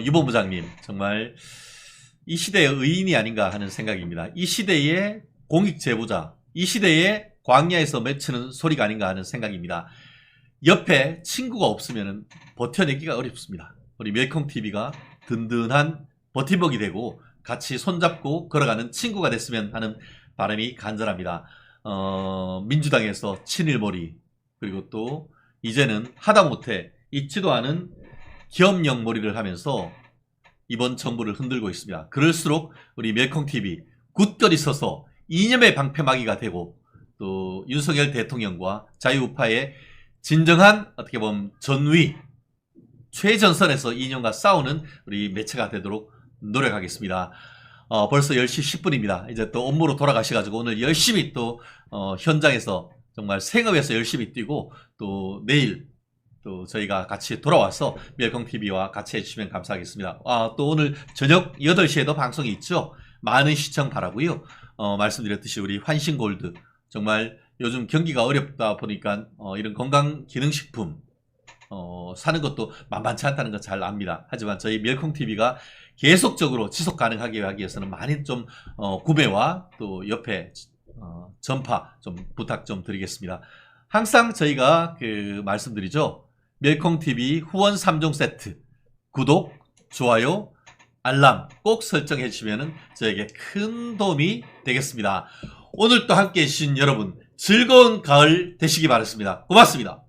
유 본부장님, 정말 이 시대의 의인이 아닌가 하는 생각입니다. 이 시대의 공익제보자, 이 시대의 광야에서 맺히는 소리가 아닌가 하는 생각입니다. 옆에 친구가 없으면 버텨내기가 어렵습니다. 우리 멸콩TV가 든든한 버팀목이 되고 같이 손잡고 걸어가는 친구가 됐으면 하는 바람이 간절합니다. 민주당에서 친일몰이, 그리고 또 이제는 하다못해 있지도 않은 기업령몰이를 하면서 이번 정부를 흔들고 있습니다. 그럴수록 우리 멸콩TV 굳건히 서서 이념의 방패막이가 되고 또 윤석열 대통령과 자유우파의 진정한 어떻게 보면 전위, 최전선에서 이념과 싸우는 우리 매체가 되도록 노력하겠습니다. 벌써 10시 10분입니다. 이제 또 업무로 돌아가셔가지고 오늘 열심히 또 현장에서 정말 생업에서 열심히 뛰고 또 내일 또 저희가 같이 돌아와서 멸콩TV와 같이 해주시면 감사하겠습니다. 또 오늘 저녁 8시에도 방송이 있죠. 많은 시청 바라고요. 말씀드렸듯이 우리 환신골드, 정말 요즘 경기가 어렵다 보니까 이런 건강기능식품 사는 것도 만만치 않다는 거 잘 압니다. 하지만 저희 멸콩TV가 계속적으로 지속 가능하게 하기 위해서는 많이 좀 구매와 또 옆에 전파 좀 부탁 좀 드리겠습니다. 항상 저희가 말씀드리죠. 멸콩TV 후원 3종 세트 구독, 좋아요, 알람 꼭 설정해 주시면 저에게 큰 도움이 되겠습니다. 오늘 또 함께 해주신 여러분 즐거운 가을 되시기 바랍니다. 고맙습니다.